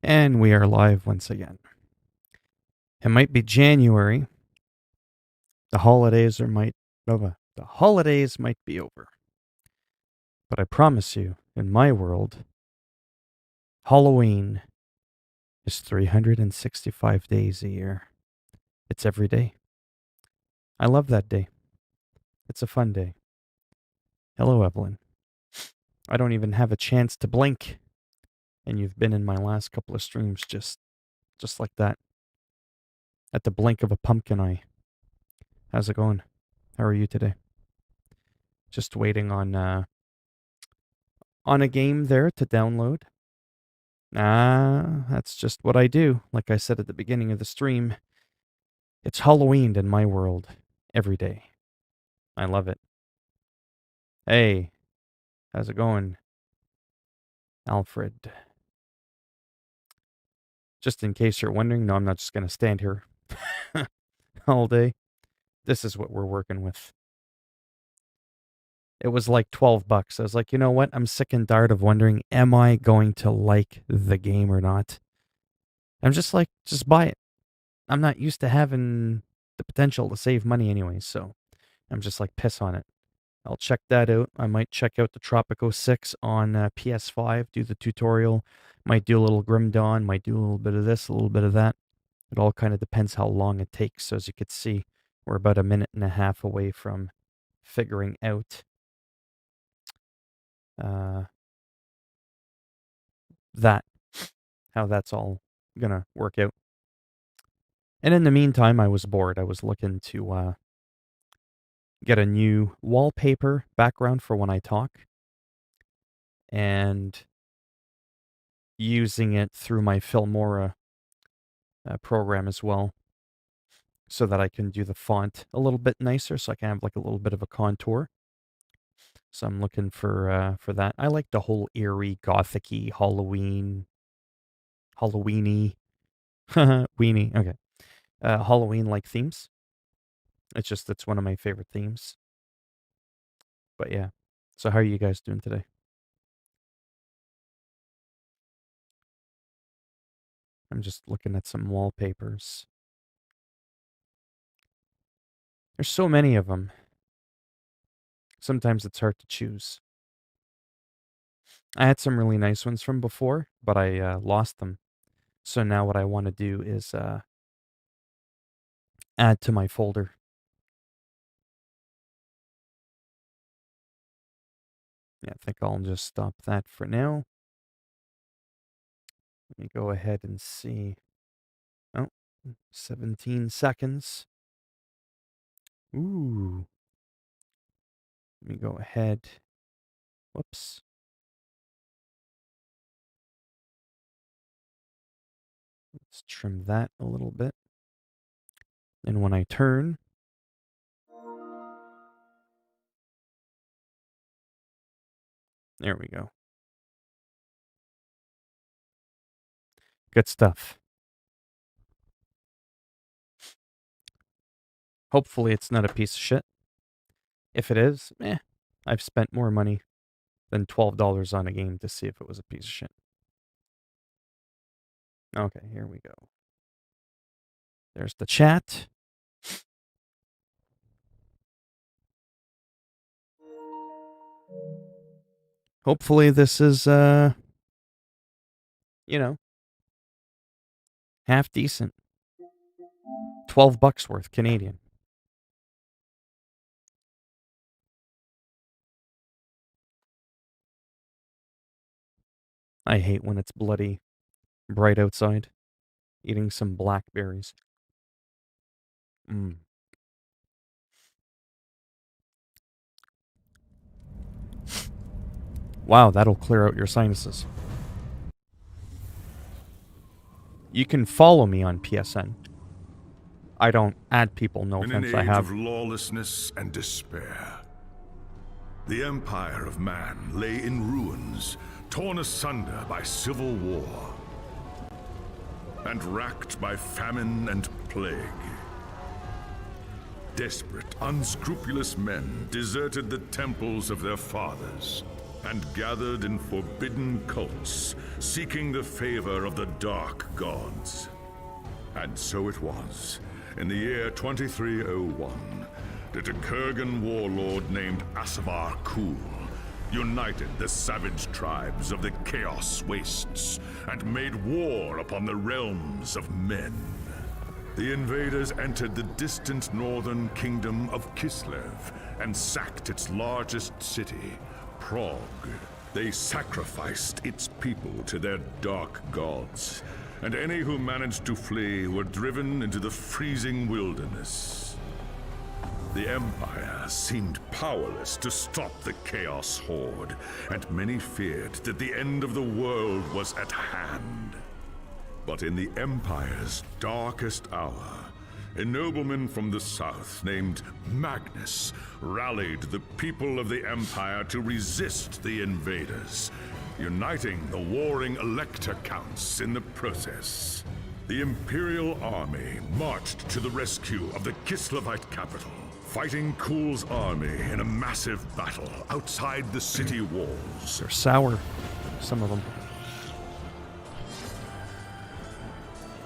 And we are live once again. It might be January. The holidays might be over. But I promise you, in my world, Halloween is 365 days a year. It's every day. I love that day. It's a fun day. Hello, Evelyn. I don't even have a chance to blink. And you've been in my last couple of streams just like that. At the blink of a pumpkin eye. How's it going? How are you today? Just waiting on a game there to download. That's just what I do. Like I said at the beginning of the stream, it's Halloween in my world every day. I love it. Hey, how's it going, Alfred? Just in case you're wondering, no, I'm not just going to stand here all day. This is what we're working with. It was like $12. I was like, you know what? I'm sick and tired of wondering, am I going to like the game or not? I'm just like, just buy it. I'm not used to having the potential to save money anyway, so I'm just like, piss on it. I'll check that out. I might check out the Tropico 6 on PS5, do the tutorial. Might do a little Grim Dawn, might do a little bit of this, a little bit of that. It all kind of depends how long it takes. So as you could see, we're about a minute and a half away from figuring out how that's all gonna work out. And in the meantime, I was bored. I was looking to get a new wallpaper background for when I talk, and using it through my Philminator program as well, so that I can do the font a little bit nicer, so I can have like a little bit of a contour. So I'm looking for that. I like the whole eerie, gothic-y, Halloweeny, weenie, okay, Halloween-like themes. It's one of my favorite themes. But yeah, so how are you guys doing today? I'm just looking at some wallpapers. There's so many of them. Sometimes it's hard to choose. I had some really nice ones from before, but I lost them. So now what I want to do is add to my folder. Yeah, I think I'll just stop that for now. Let me go ahead and see. Oh, 17 seconds. Ooh. Let me go ahead. Whoops. Let's trim that a little bit. And when I turn, there we go. Good stuff. Hopefully it's not a piece of shit. If it is, I've spent more money than $12 on a game to see if it was a piece of shit. Okay, here we go. There's the chat. Hopefully this is, half decent. $12 worth Canadian. I hate when it's bloody bright outside. Eating some blackberries. Wow, that'll clear out your sinuses. You can follow me on PSN. I don't add people, no offense. I have. In an age of lawlessness and despair, the empire of man lay in ruins, torn asunder by civil war, and racked by famine and plague. Desperate, unscrupulous men deserted the temples of their fathers and gathered in forbidden cults, seeking the favor of the dark gods. And so it was, in the year 2301, that a Kurgan warlord named Asavar Kul united the savage tribes of the Chaos Wastes and made war upon the realms of men. The invaders entered the distant northern kingdom of Kislev and sacked its largest city, Prague. They sacrificed its people to their dark gods, and any who managed to flee were driven into the freezing wilderness. The Empire seemed powerless to stop the Chaos Horde, and many feared that the end of the world was at hand. But in the Empire's darkest hour, a nobleman from the south named Magnus rallied the people of the Empire to resist the invaders, uniting the warring Elector counts in the process. The Imperial army marched to the rescue of the Kislevite capital, fighting Kul's army in a massive battle outside the city walls. They're sour, some of them.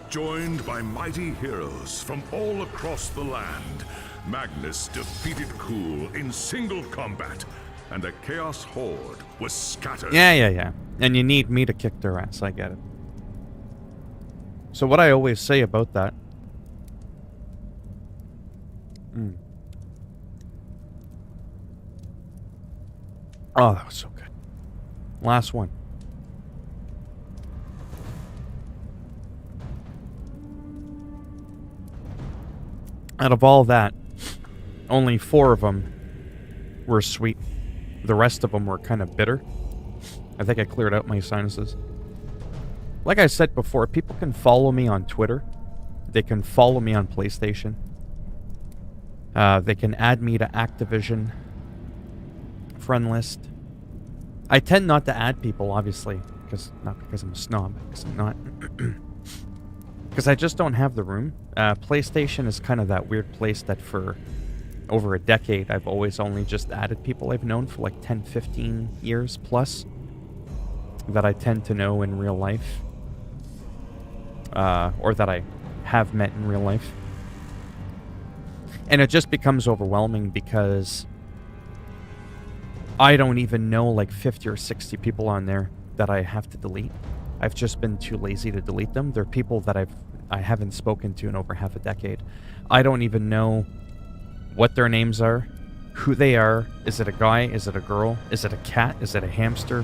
Joined by mighty heroes from all across the land, Magnus defeated Kul in single combat, and the Chaos Horde was scattered. Yeah. And you need me to kick their ass, I get it. So what I always say about that... Oh, that was so good. Last one. Out of all that, only 4 of them were sweet. The rest of them were kind of bitter. I think I cleared out my sinuses. Like I said before, people can follow me on Twitter. They can follow me on PlayStation. They can add me to Activision friend list. I tend not to add people, obviously, not because I'm a snob, because I'm not. Because I just don't have the room. PlayStation is kind of that weird place that for over a decade, I've always only just added people I've known for like 10, 15 years plus that I tend to know in real life. Or that I have met in real life. And it just becomes overwhelming because I don't even know like 50 or 60 people on there that I have to delete. I've just been too lazy to delete them. They're people that I haven't spoken to in over half a decade. I don't even know what their names are, who they are. Is it a guy? Is it a girl? Is it a cat? Is it a hamster?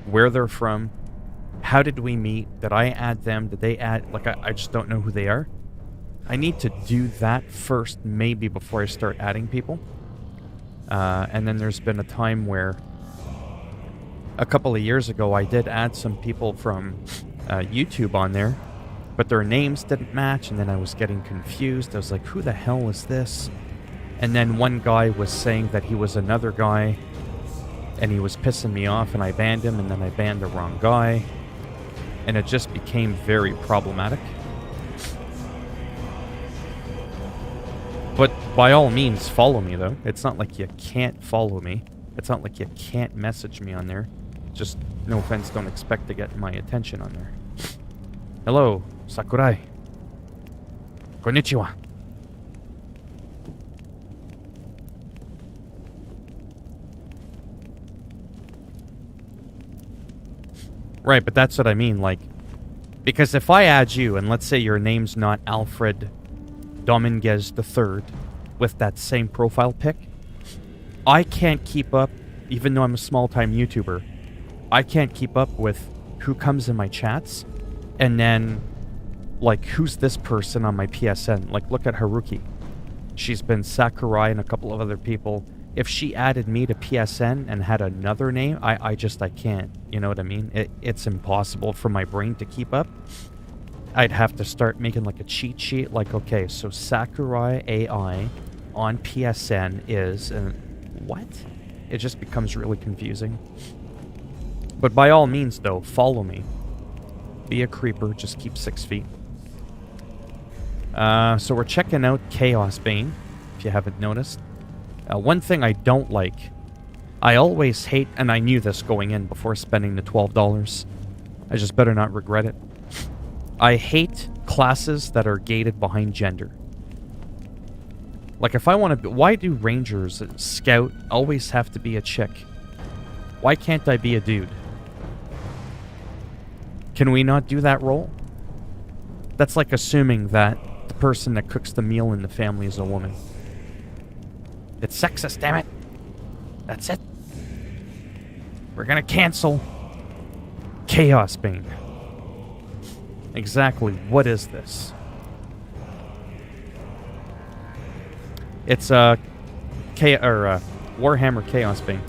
Where they're from? How did we meet? Did I add them? Did they add... Like, I just don't know who they are. I need to do that first, maybe, before I start adding people. And then there's been a time where a couple of years ago I did add some people from YouTube on there, but their names didn't match, and then I was getting confused. I was like, who the hell is this? And then one guy was saying that he was another guy, and he was pissing me off, and I banned him, and then I banned the wrong guy, and it just became very problematic. But by all means, follow me, though. It's not like you can't follow me. It's not like you can't message me on there. Just, no offense, don't expect to get my attention on there. Hello, Sakurai. Konnichiwa. Right, but that's what I mean, like... Because if I add you, and let's say your name's not Alfred Dominguez III, with that same profile pic, I can't keep up, even though I'm a small-time YouTuber, I can't keep up with who comes in my chats, and then, like, who's this person on my PSN? Like, look at Haruki. She's been Sakurai and a couple of other people. If she added me to PSN and had another name, I can't. You know what I mean? It's impossible for my brain to keep up. I'd have to start making like a cheat sheet. Like, okay, so Sakurai AI on PSN is... what? It just becomes really confusing. But by all means, though, follow me. Be a creeper. Just keep 6 feet. So we're checking out Chaos Bane, if you haven't noticed. One thing I don't like I always hate, and I knew this going in before spending the $12. I just better not regret it. I hate classes that are gated behind gender. Like, if I want to... Why do Rangers, Scout, always have to be a chick? Why can't I be a dude? Can we not do that role? That's like assuming that the person that cooks the meal in the family is a woman. It's sexist, damn it. That's it. We're gonna cancel Chaos Bane. Exactly, what is this? It's Warhammer Chaos Bane.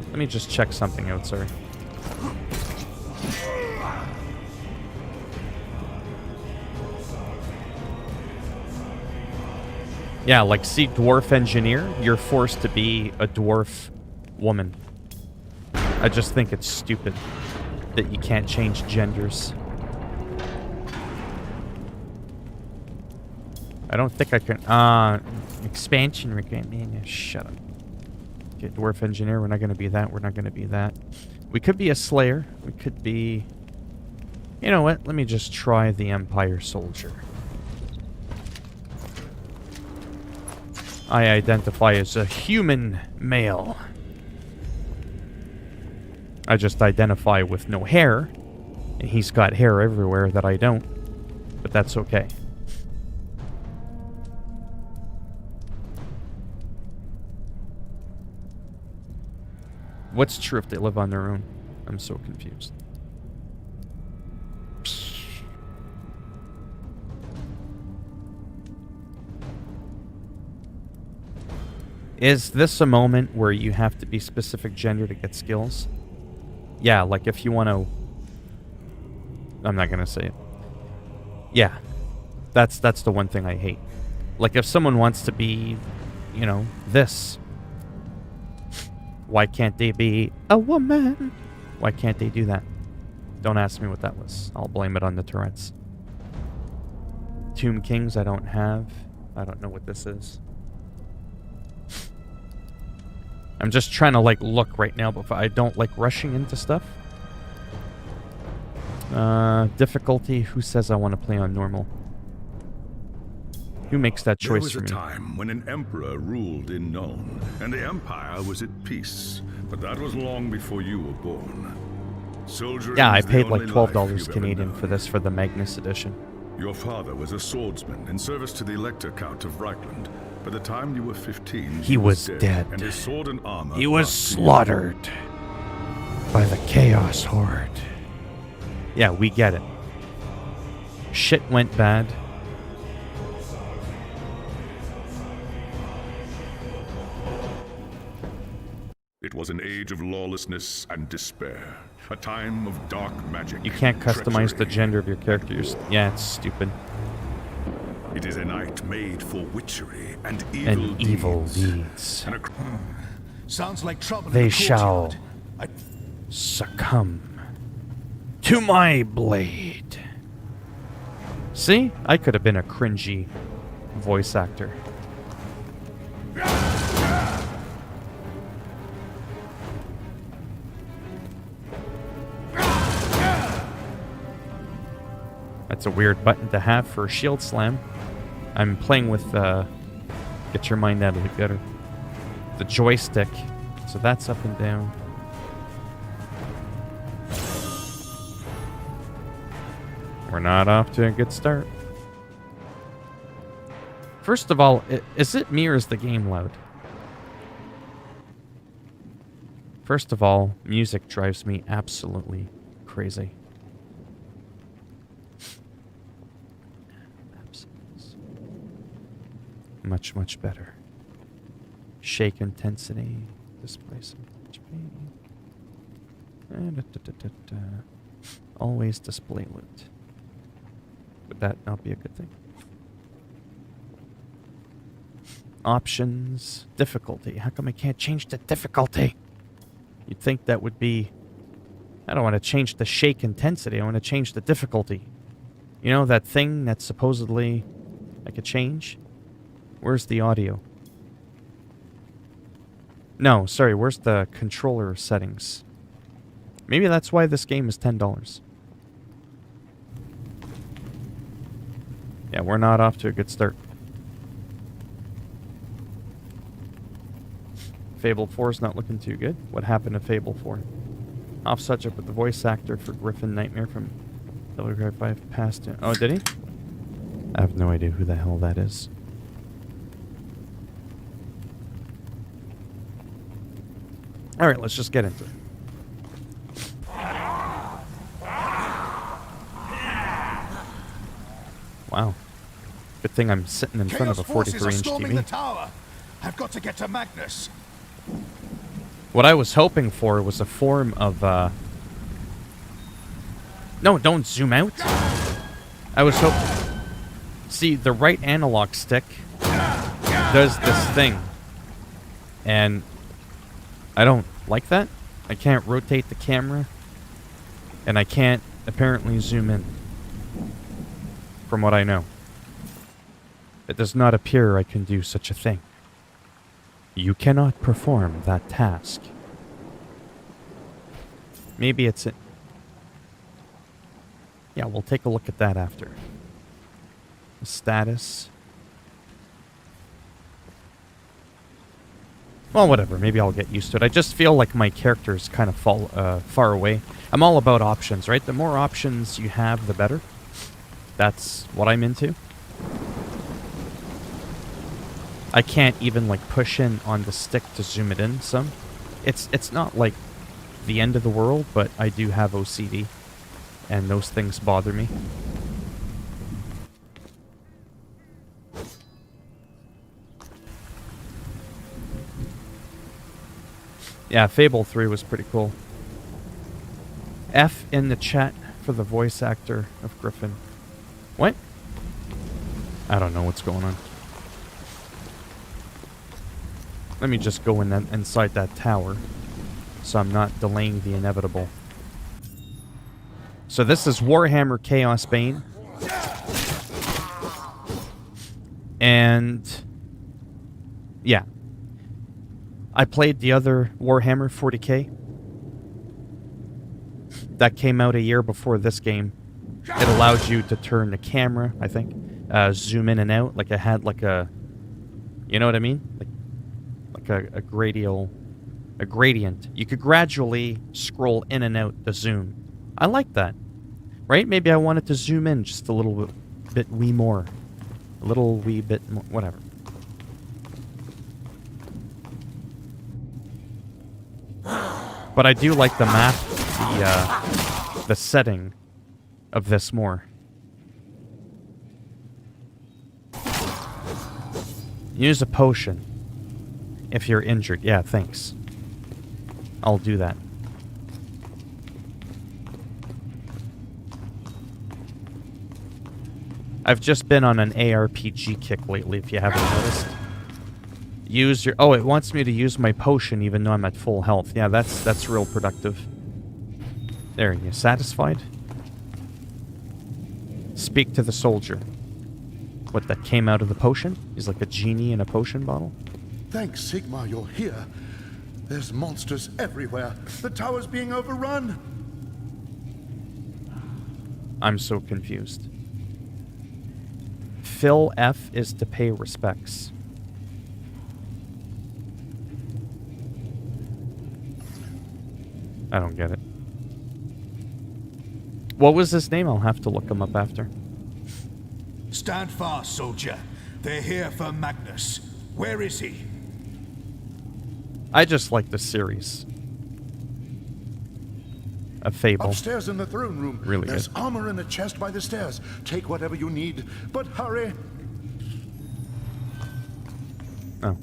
Let me just check something out, sorry. Yeah, like, see, Dwarf Engineer, you're forced to be a dwarf woman. I just think it's stupid that you can't change genders. I don't think I can... expansion requirement. Shut up. Okay, Dwarf Engineer, we're not going to be that. We're not going to be that. We could be a Slayer. We could be... You know what? Let me just try the Empire Soldier. I identify as a human male. I just identify with no hair. And he's got hair everywhere that I don't. But that's okay. What's true if they live on their own? I'm so confused. Is this a moment where you have to be specific gender to get skills? Yeah, like if you want to... I'm not going to say it. Yeah. That's the one thing I hate. Like if someone wants to be, you know, this... Why can't they be a woman? Why can't they do that? Don't ask me what that was. I'll blame it on the Tourette's. Tomb Kings I don't have. I don't know what this is. I'm just trying to, like, look right now, but I don't like rushing into stuff. Difficulty. Who says I want to play on normal? Who makes that choice for me? There was a time when an emperor ruled in Nome, and the empire was at peace. But that was long before you were born. Soldiering yeah, I is the paid like only $12 life you've ever Canadian known. for this for the Magnus edition. Your father was a swordsman in service to the Elector Count of Reichland. By the time you were 15, He was dead. and his sword and armor He was passed to you. slaughtered by the Chaos Horde. Yeah, we get it. Shit went bad. It was an age of lawlessness and despair. A time of dark magic. You can't and customize the treachery. gender of your characters. Yeah, it's stupid. It is a night made for witchery and evil And evil deeds. deeds. And a Sounds like trouble in They the shall courtyard. succumb to my blade. See? I could have been a cringy voice actor. That's a weird button to have for a shield slam. I'm playing with, get your mind out of the gutter. The joystick. So that's up and down. We're not off to a good start. First of all, is it me or is the game loud? First of all, music drives me absolutely crazy. Much, much better. Shake intensity. Display some HP. Always display loot. Would that not be a good thing? Options. Difficulty. How come I can't change the difficulty? You'd think that would be... I don't want to change the shake intensity. I want to change the difficulty. You know, that thing that supposedly I could change? Where's the audio? No, sorry, where's the controller settings? Maybe that's why this game is $10. Yeah, we're not off to a good start. Fable 4 is not looking too good. What happened to Fable 4? Off subject, but the voice actor for Griffin Nightmare from Devil May Cry 5 passed it. Oh, did he? I have no idea who the hell that is. Alright, let's just get into it. Wow. Good thing I'm sitting in front of a 43-inch storming the TV. tower. I've got to get to Magnus. What I was hoping for was a form of, No, don't zoom out. I was hoping... See, the right analog stick does this thing. And I don't like that. I can't rotate the camera. And I can't apparently zoom in. From what I know. It does not appear I can do such a thing. You cannot perform that task. Maybe it's it. Yeah, we'll take a look at that after. Status. Well, whatever. Maybe I'll get used to it. I just feel like my characters kind of fall far away. I'm all about options, right? The more options you have, the better. That's what I'm into. I can't even like push in on the stick to zoom it in some. It's not like the end of the world, but I do have OCD. And those things bother me. Yeah, Fable 3 was pretty cool. F in the chat for the voice actor of Griffin. What? I don't know what's going on. Let me just go inside that tower, so I'm not delaying the inevitable. So this is Warhammer Chaos Bane. And... yeah. I played the other Warhammer 40k. That came out a year before this game. It allowed you to turn the camera, I think. Zoom in and out. Like it had like a... you know what I mean? Like a gradient. You could gradually scroll in and out the zoom. I like that. Right? Maybe I wanted to zoom in just a little bit wee more. A little wee bit more. Whatever. But I do like the map, the setting of this more. Use a potion if you're injured. Yeah, thanks. I'll do that. I've just been on an ARPG kick lately, if you haven't noticed. Use your... oh, it wants me to use my potion even though I'm at full health. Yeah, that's real productive. There, you satisfied? Speak to the soldier. What, that came out of the potion? He's like a genie in a potion bottle? Thanks, Sigmar, you're here. There's monsters everywhere. The tower's being overrun. I'm so confused. Phil F is to pay respects. I don't get it. What was his name? I'll have to look him up after. Stand fast, soldier. They're here for Magnus. Where is he? I just like the series of Fable. Upstairs in the throne room. Really There's good. armor in a chest by the stairs. Take whatever you need, but hurry. Oh.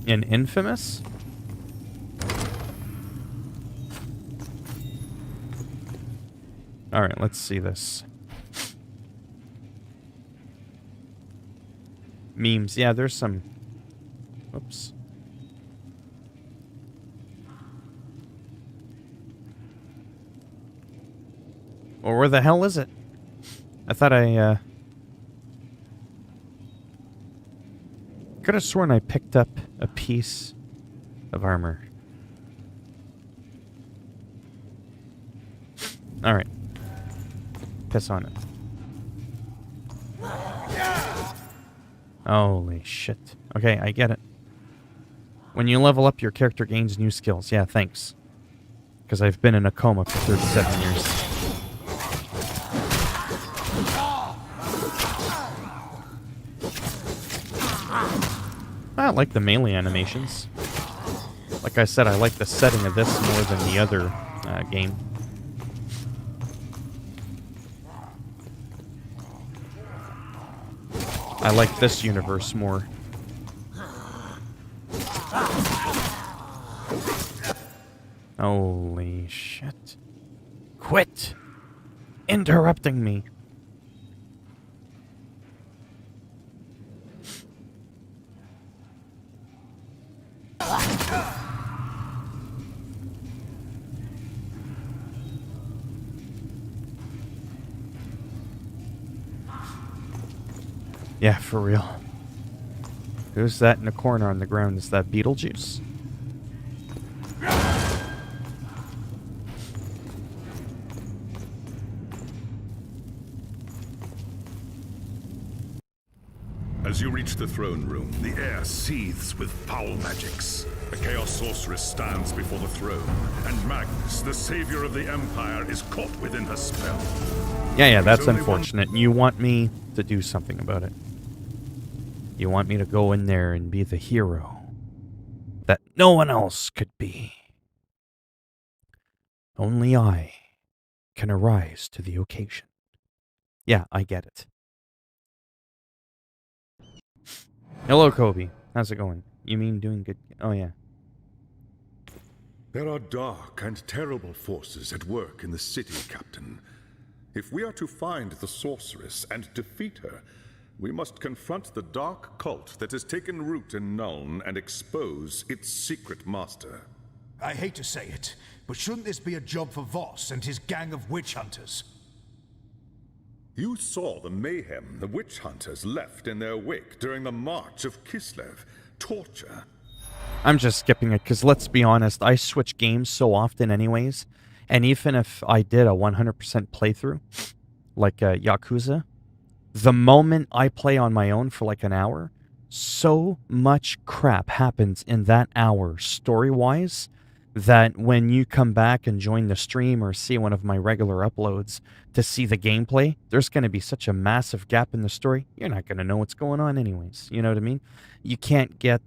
In Infamous? Alright, let's see this. Memes. Yeah, there's some... Oops. What Or where the hell is it? I thought I, could have sworn I picked up a piece of armor. Alright. Piss on it. Holy shit. Okay, I get it. When you level up, your character gains new skills. Yeah, thanks. Because I've been in a coma for 37 years. I like the melee animations. Like I said, I like the setting of this more than the other game. I like this universe more. Holy shit. Quit interrupting me. Yeah, for real. Who's that in the corner on the ground? Is that Beetlejuice? As you reach the throne room, the air seethes with foul magics. A Chaos Sorceress stands before the throne, and Magnus, the savior of the Empire, is caught within her spell. Yeah, that's unfortunate. You want me to do something about it. You want me to go in there and be the hero that no one else could be. Only I can arise to the occasion. Yeah, I get it. Hello, Kobe. How's it going? You mean doing good? Oh, yeah. There are dark and terrible forces at work in the city, Captain. If we are to find the sorceress and defeat her, we must confront the dark cult that has taken root in Nuln and expose its secret master. I hate to say it, but shouldn't this be a job for Voss and his gang of witch hunters? You saw the mayhem the witch hunters left in their wake during the March of Kislev. Torture. I'm just skipping it because let's be honest, I switch games so often anyways, and even if I did a 100% playthrough, like Yakuza, the moment I play on my own for like an hour, so much crap happens in that hour story-wise that when you come back and join the stream or see one of my regular uploads to see the gameplay, there's going to be such a massive gap in the story, you're not going to know what's going on anyways. You know what I mean? You can't get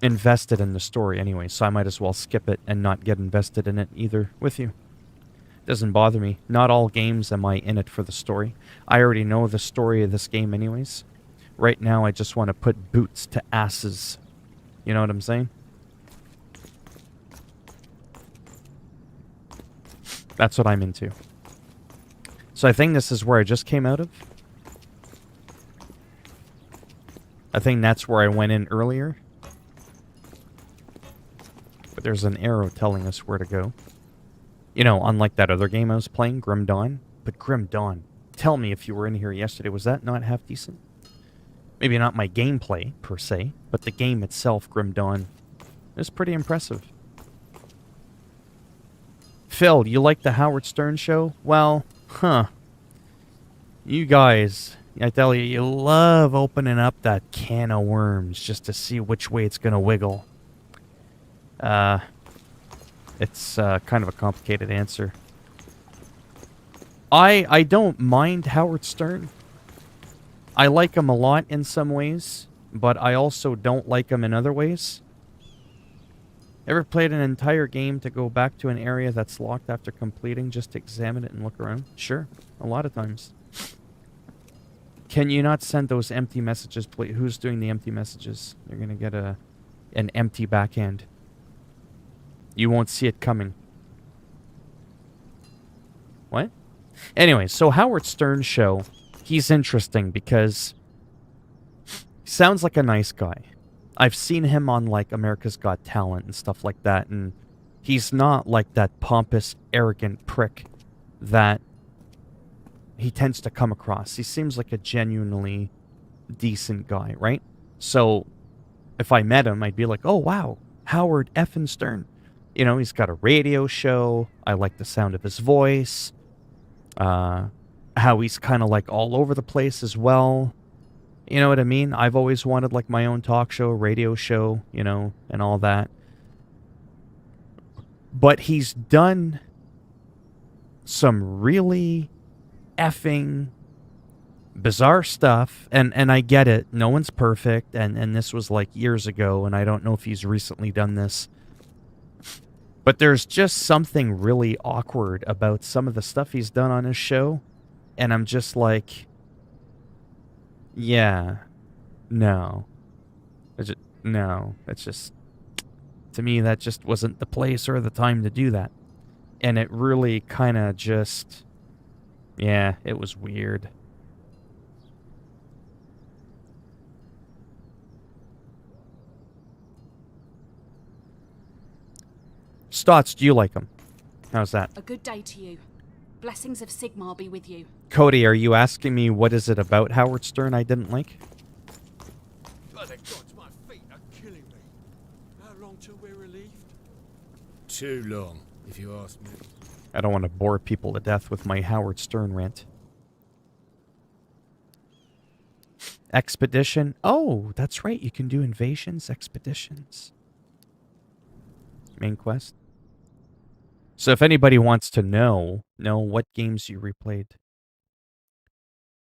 invested in the story anyway, so I might as well skip it and not get invested in it either with you. Doesn't bother me. Not all games am I in it for the story. I already know the story of this game anyways. Right now, I just want to put boots to asses. You know what I'm saying? That's what I'm into. So I think this is where I just came out of. I think that's where I went in earlier. But there's an arrow telling us where to go. You know, unlike that other game I was playing, Grim Dawn. But Grim Dawn, tell me if you were in here yesterday, was that not half decent? Maybe not my gameplay, per se, but the game itself, Grim Dawn, is pretty impressive. Phil, you like the Howard Stern show? Well, you guys, I tell you, you love opening up that can of worms just to see which way it's going to wiggle. It's kind of a complicated answer. I don't mind Howard Stern. I like him a lot in some ways, but I also don't like him in other ways. Ever played an entire game to go back to an area that's locked after completing just to examine it and look around? Sure, a lot of times. Can you not send those empty messages, please? Who's doing the empty messages? You're going to get an empty backhand. You won't see it coming. What? Anyway, so Howard Stern show, he's interesting because he sounds like a nice guy. I've seen him on, like, America's Got Talent and stuff like that, and he's not like that pompous, arrogant prick that he tends to come across. He seems like a genuinely decent guy, right? So if I met him, I'd be like, oh, wow, Howard effing Stern. You know, he's got a radio show. I like the sound of his voice. How he's kind of like all over the place as well. You know what I mean? I've always wanted like my own talk show, radio show, you know, and all that. But he's done some really effing bizarre stuff, and I get it. No one's perfect, and this was like years ago, and I don't know if he's recently done this. But there's just something really awkward about some of the stuff he's done on his show, and I'm just like, yeah, no. It's just, to me, that just wasn't the place or the time to do that. And it really kind of just, yeah, it was weird. Stotts, do you like him? How's that? A good day to you. Blessings of Sigmar be with you. Cody, are you asking me what is it about Howard Stern I didn't like? Bloody gods, my feet are killing me. How long till we're relieved? Too long, if you ask me. I don't want to bore people to death with my Howard Stern rant. Expedition. Oh, that's right. You can do invasions, expeditions. Main quest. So if anybody wants to know what games you replayed,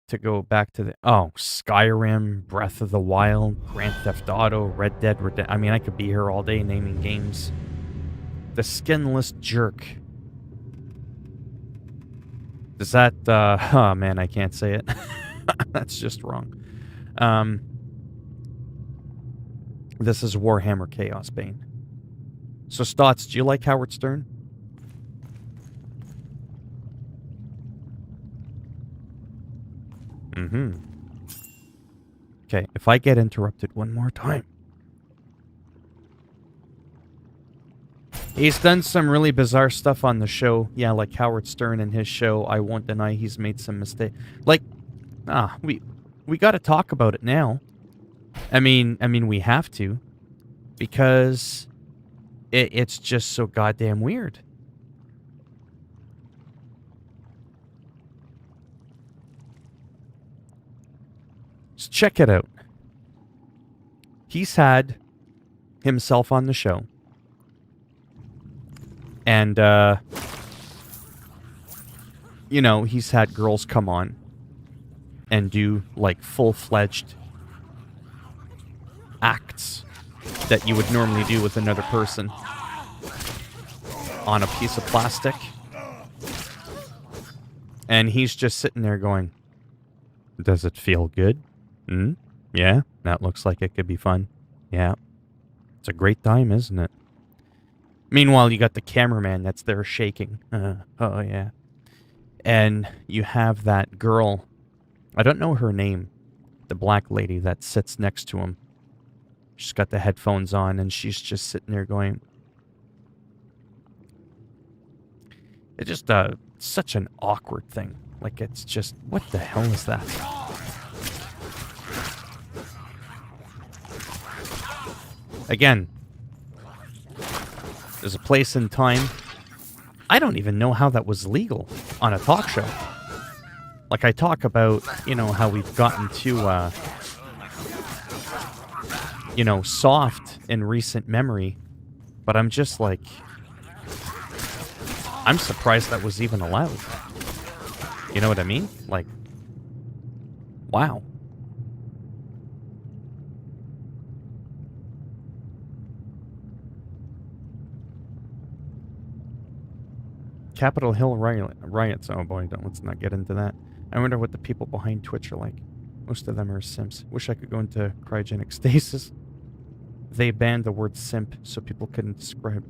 to go back to the... Oh, Skyrim, Breath of the Wild, Grand Theft Auto, Red Dead Redemption. I mean, I could be here all day naming games. The Skinless Jerk. Does that... oh, man, I can't say it. That's just wrong. This is Warhammer Chaos Bane. So, Stotts, do you like Howard Stern? Mm-hmm. Okay, if I get interrupted one more time. He's done some really bizarre stuff on the show. Yeah, like Howard Stern and his show. I won't deny he's made some mistakes. Like, we got to talk about it now. I mean, we have to. Because it's just so goddamn weird. Just check it out. He's had himself on the show. And, you know, he's had girls come on and do, like, full-fledged acts that you would normally do with another person on a piece of plastic. And he's just sitting there going, does it feel good? Yeah, that looks like it could be fun. Yeah. It's a great time, isn't it? Meanwhile, you got the cameraman that's there shaking. Oh, yeah. And you have that girl, I don't know her name, the black lady that sits next to him. She's got the headphones on, and she's just sitting there going... It's just such an awkward thing. Like, it's just... What the hell is that? Again, there's a place and time. I don't even know how that was legal on a talk show. Like, I talk about, you know, how we've gotten to, you know, soft in recent memory. But I'm just like... I'm surprised that was even allowed. You know what I mean? Like, wow. Capitol Hill riots. Oh boy, let's not get into that. I wonder what the people behind Twitch are like. Most of them are simps. Wish I could go into cryogenic stasis. They banned the word simp so people couldn't describe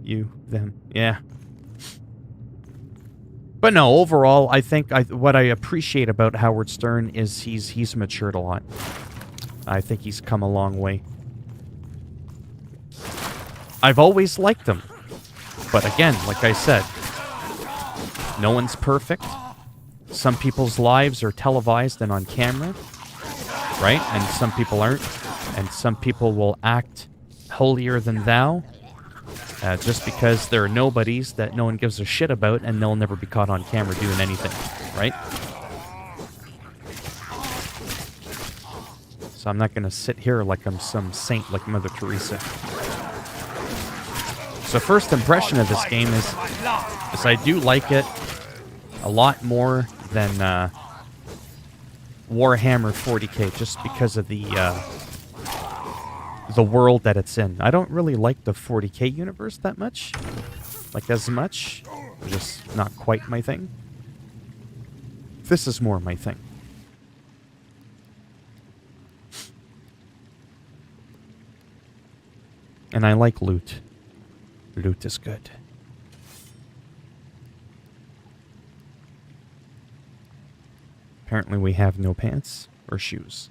you, them. Yeah. But no, overall, I think what I appreciate about Howard Stern is he's matured a lot. I think he's come a long way. I've always liked him. But again, like I said, no one's perfect. some people's lives are televised and on camera, right? And some people aren't. And some people will act holier than thou just because they're nobodies that no one gives a shit about, and they'll never be caught on camera doing anything, right? So I'm not going to sit here like I'm some saint like Mother Teresa. So first impression of this game is I do like it a lot more than Warhammer 40k, just because of the world that it's in. I don't really like the 40k universe that much, like as much. Just not quite my thing. This is more my thing. And I like loot. Loot is good. Apparently we have no pants or shoes.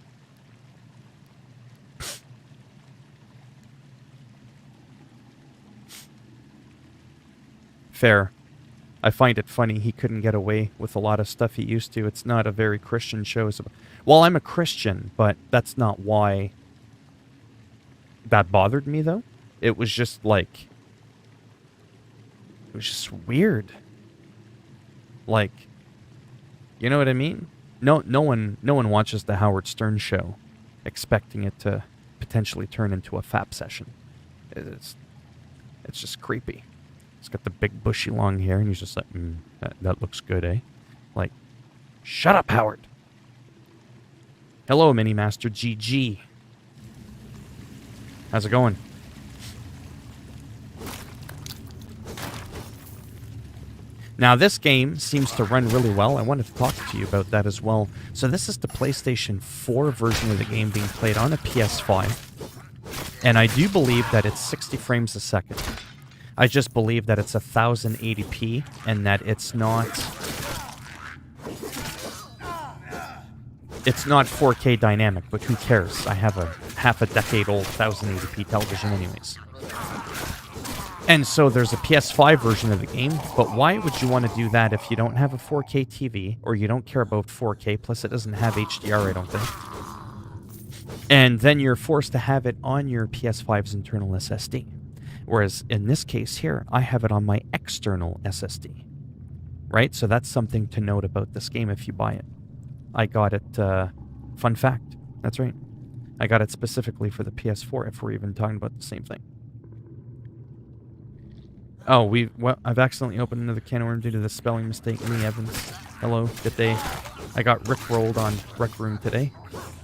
Fair. I find it funny he couldn't get away with a lot of stuff he used to. It's not a very Christian show. Well, I'm a Christian, but that's not why that bothered me, though. It was just like... It was just weird. Like... You know what I mean? No one watches the Howard Stern show expecting it to potentially turn into a FAP session. It's just creepy. He's got the big bushy long hair, and he's just like, that looks good, eh? Like, shut up, Howard. Hello, Mini Master GG. How's it going? Now, this game seems to run really well. I wanted to talk to you about that as well. So this is the PlayStation 4 version of the game being played on a PS5. And I do believe that it's 60 frames a second. I just believe that it's 1080p and that it's not 4K dynamic, but who cares? I have a half a decade old 1080p television anyways. And so there's a PS5 version of the game, but why would you want to do that if you don't have a 4K TV or you don't care about 4K, plus it doesn't have HDR, I don't think. And then you're forced to have it on your PS5's internal SSD. Whereas in this case here, I have it on my external SSD, right? So that's something to note about this game if you buy it. I got it, fun fact, that's right. I got it specifically for the PS4 if we're even talking about the same thing. Oh, I've accidentally opened another can of worms due to the spelling mistake. Lee Evans. Hello, good day. I got rickrolled on Rec Room today.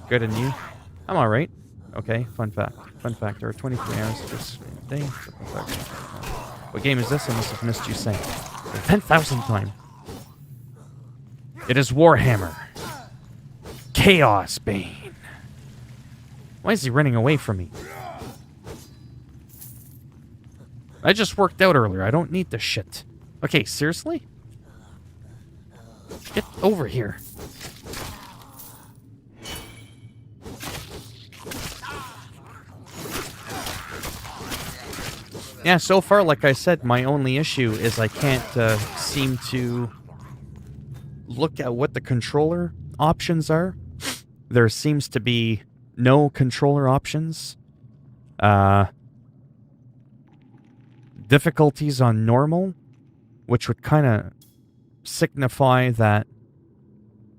Good, and you? I'm alright. Okay, fun fact. Fun fact, there are 23 hours this day. What game is this? I must have missed you saying. The 10,000th time. It is Warhammer. Chaos Bane. Why is he running away from me? I just worked out earlier. I don't need this shit. Okay, seriously? Get over here. Yeah, so far, like I said, my only issue is I can't seem to look at what the controller options are. There seems to be no controller options. Difficulties on normal, which would kind of signify that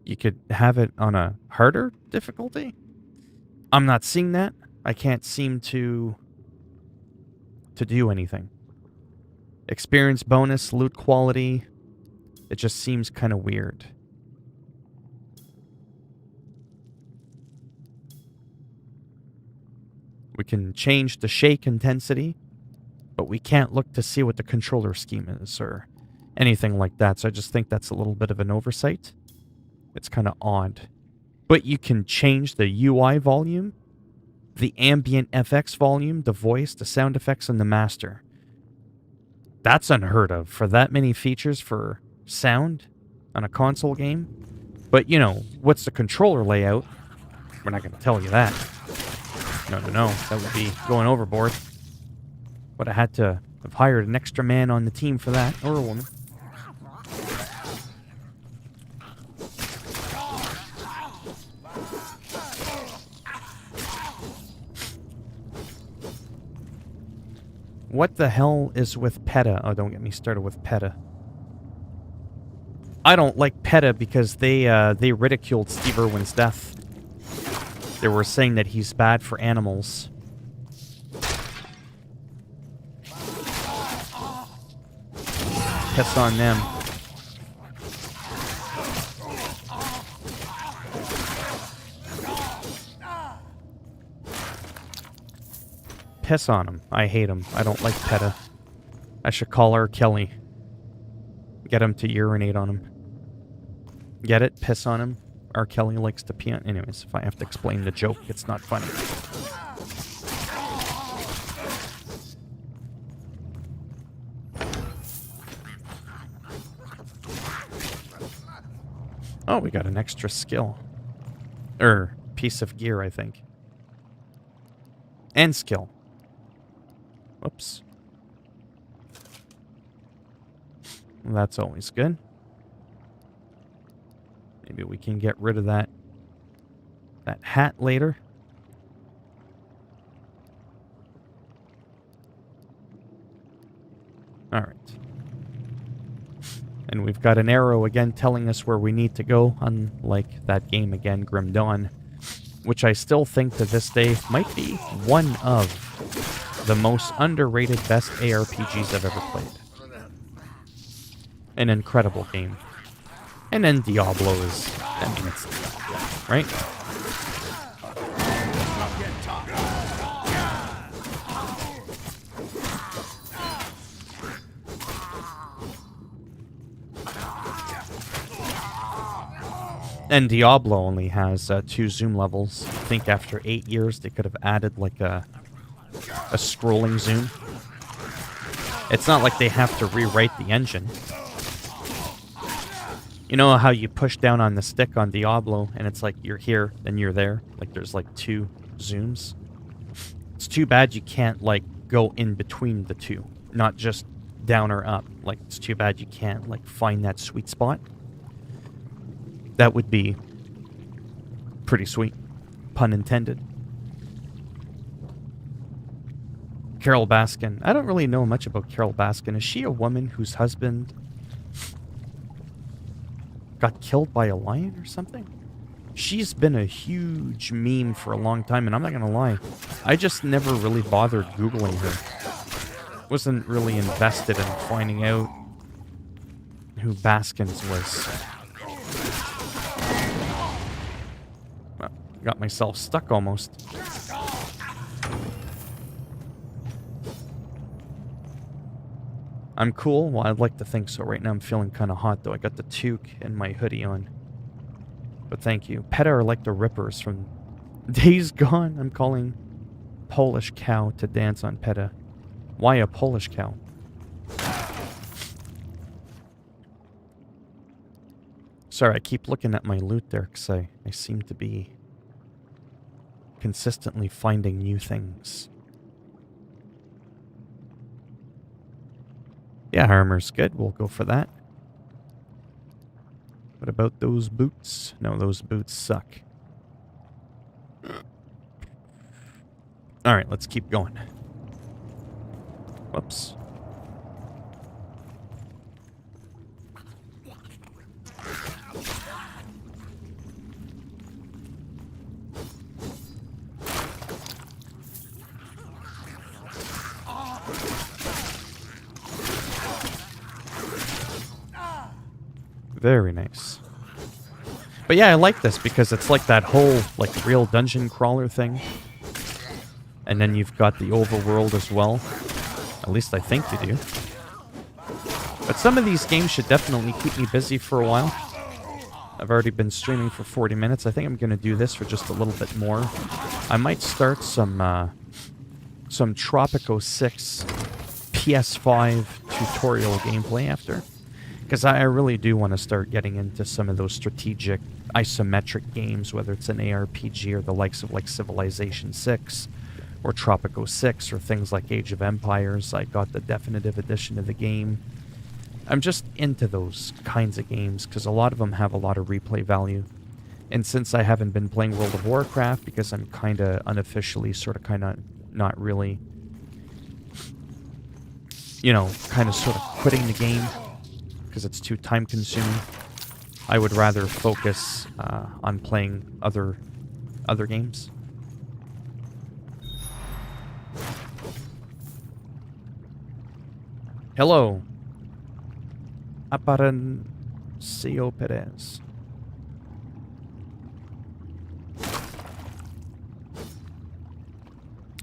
you could have it on a harder difficulty. I'm not seeing that. I can't seem to do anything. Experience bonus, loot quality, it just seems kind of weird. We can change the shake intensity, but we can't look to see what the controller scheme is or anything like that. So I just think that's a little bit of an oversight. It's kind of odd. But you can change the UI volume, the ambient FX volume, the voice, the sound effects, and the master. That's unheard of for that many features for sound on a console game. But, you know, what's the controller layout? We're not going to tell you that. No. That would be going overboard. But I had to have hired an extra man on the team for that, or a woman. What the hell is with PETA? Oh, don't get me started with PETA. I don't like PETA because they ridiculed Steve Irwin's death. They were saying that he's bad for animals. Piss on them. Piss on him. I hate him. I don't like PETA. I should call her Kelly. Get him to urinate on him. Get it? Piss on him. R. Kelly likes to pee on... Anyways, if I have to explain the joke, it's not funny. Oh, we got an extra skill. Piece of gear, I think. And skill. Whoops. That's always good. Maybe we can get rid of that hat later. All right. And we've got an arrow again telling us where we need to go, unlike that game again, Grim Dawn, which I still think to this day might be one of the most underrated best ARPGs I've ever played. An incredible game. And then Diablo is, I mean, it's, right? And Diablo only has 2 zoom levels. I think after 8 years they could have added like a scrolling zoom. It's not like they have to rewrite the engine. You know how you push down on the stick on Diablo and it's like you're here, then you're there? Like there's like 2 zooms. It's too bad you can't like go in between the 2. Not just down or up. Like it's too bad you can't like find that sweet spot. That would be pretty sweet. Pun intended. Carol Baskin. I don't really know much about Carol Baskin. Is she a woman whose husband got killed by a lion or something? She's been a huge meme for a long time, and I'm not gonna lie, I just never really bothered Googling her. Wasn't really invested in finding out who Baskins was. Well, got myself stuck almost. I'm cool? Well, I'd like to think so. Right now I'm feeling kind of hot, though. I got the toque and my hoodie on. But thank you. PETA are like the Rippers from Days Gone. I'm calling Polish cow to dance on PETA. Why a Polish cow? Sorry, I keep looking at my loot there because I seem to be consistently finding new things. Yeah, armor's good. We'll go for that. What about those boots? No, those boots suck. Alright, let's keep going. Whoops. Very nice. But yeah, I like this because it's like that whole like real dungeon crawler thing. And then you've got the overworld as well. At least I think you do. But some of these games should definitely keep me busy for a while. I've already been streaming for 40 minutes. I think I'm going to do this for just a little bit more. I might start some Tropico 6 PS5 tutorial gameplay after. Because I really do want to start getting into some of those strategic isometric games, whether it's an ARPG or the likes of like Civilization 6 or Tropico 6 or things like Age of Empires. I got the definitive edition of the game. I'm just into those kinds of games because a lot of them have a lot of replay value. And since I haven't been playing World of Warcraft because I'm kind of unofficially sort of kind of not really you know, kind of sort of quitting the game because it's too time consuming. I would rather focus on playing other games. Hello. Aparencio Perez.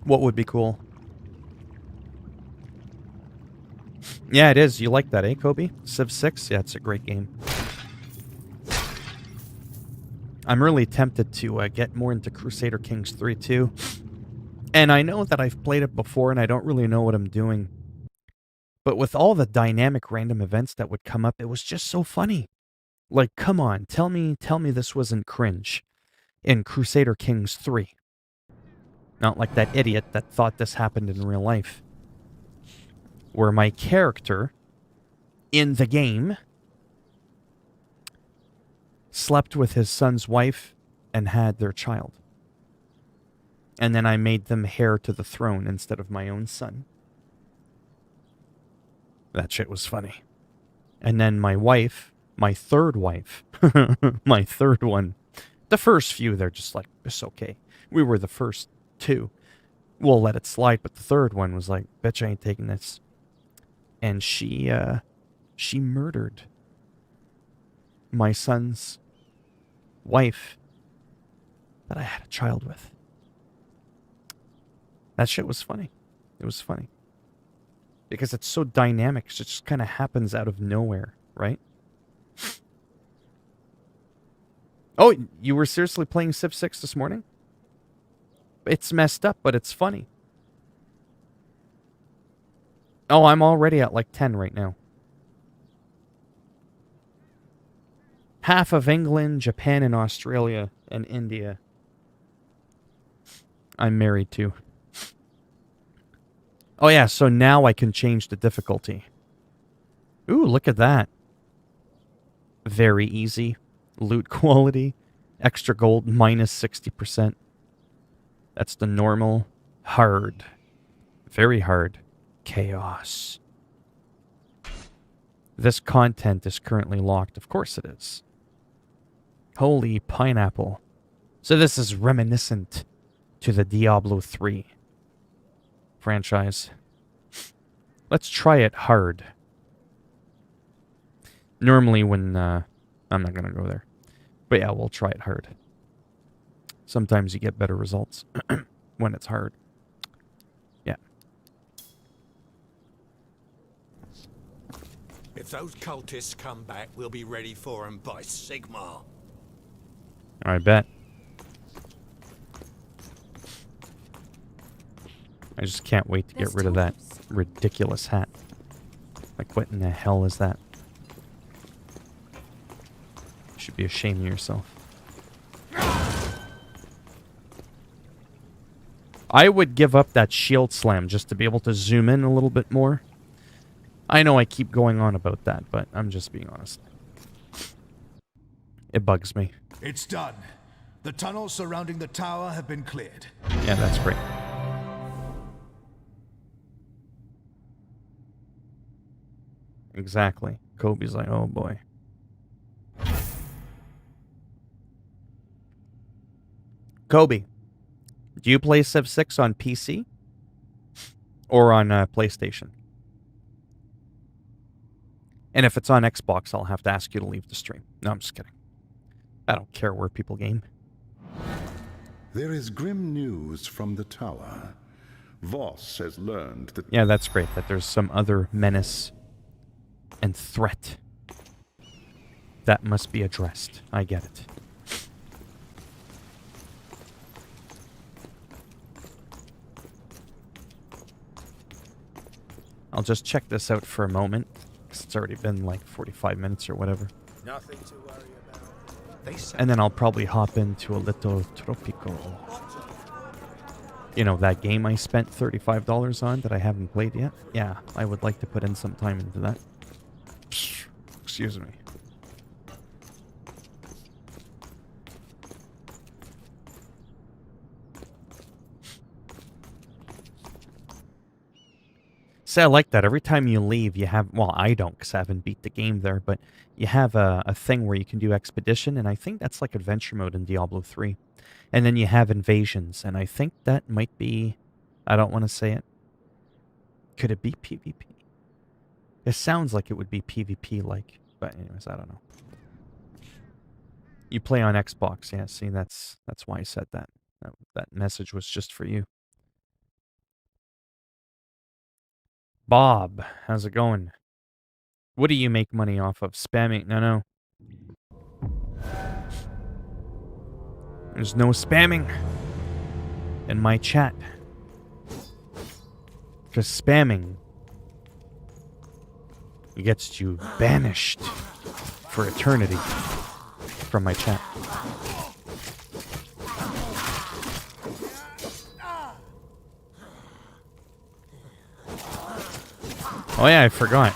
What would be cool? Yeah, it is. You like that, eh, Kobe? Civ 6? Yeah, it's a great game. I'm really tempted to get more into Crusader Kings 3 too. And I know that I've played it before and I don't really know what I'm doing. But with all the dynamic random events that would come up, it was just so funny. Like, come on, tell me this wasn't cringe in Crusader Kings 3. Not like that idiot that thought this happened in real life. Where my character in the game slept with his son's wife and had their child. And then I made them heir to the throne instead of my own son. That shit was funny. And then my wife, my third wife, my third one, the first few, they're just like, it's okay. We were the first two. We'll let it slide. But the third one was like, bitch, I ain't taking this. And she murdered my son's wife that I had a child with. That shit was funny. It was funny. Because it's so dynamic. It just kind of happens out of nowhere, right? Oh, you were seriously playing Civ 6 this morning? It's messed up, but it's funny. Oh, I'm already at like 10 right now. Half of England, Japan, and Australia, and India. I'm married to. Oh yeah, so now I can change the difficulty. Ooh, look at that. Very easy. Loot quality. Extra gold, minus 60%. That's the normal. Hard. Very hard. Chaos. This content is currently locked. Of course it is. Holy pineapple. So this is reminiscent to the Diablo 3 franchise. Let's try it hard. Normally when... I'm not going to go there. But yeah, we'll try it hard. Sometimes you get better results when it's hard. Yeah. If those cultists come back, we'll be ready for them by Sigmar. I bet. I just can't wait to get rid of that ridiculous hat. Like, what in the hell is that? You should be ashamed of yourself. I would give up that shield slam just to be able to zoom in a little bit more. I know I keep going on about that, but I'm just being honest. It bugs me. It's done. The tunnels surrounding the tower have been cleared. Yeah, that's great. Exactly. Kobe's like, oh boy. Kobe, do you play Civ 6 on PC? Or on PlayStation? And if it's on Xbox, I'll have to ask you to leave the stream. No, I'm just kidding. I don't care where people game. There is grim news from the tower. Voss has learned that... Yeah, that's great, that there's some other menace and threat that must be addressed. I get it. I'll just check this out for a moment, because it's already been like 45 minutes or whatever. Nothing to worry about. And then I'll probably hop into a little Tropico. You know, that game I spent $35 on that I haven't played yet? Yeah, I would like to put in some time into that. Excuse me. See, I like that. Every time you leave, you have... Well, I don't, because I haven't beat the game there, but you have a thing where you can do expedition, and I think that's like adventure mode in Diablo 3. And then you have invasions, and I think that might be... I don't want to say it. Could it be PvP? It sounds like it would be PvP-like, but anyways, I don't know. You play on Xbox, yeah, see, that's why I said that. That message was just for you. Bob, how's it going? What do you make money off of? Spamming? No. There's no spamming in my chat. Because spamming gets you banished for eternity from my chat. Oh yeah, I forgot.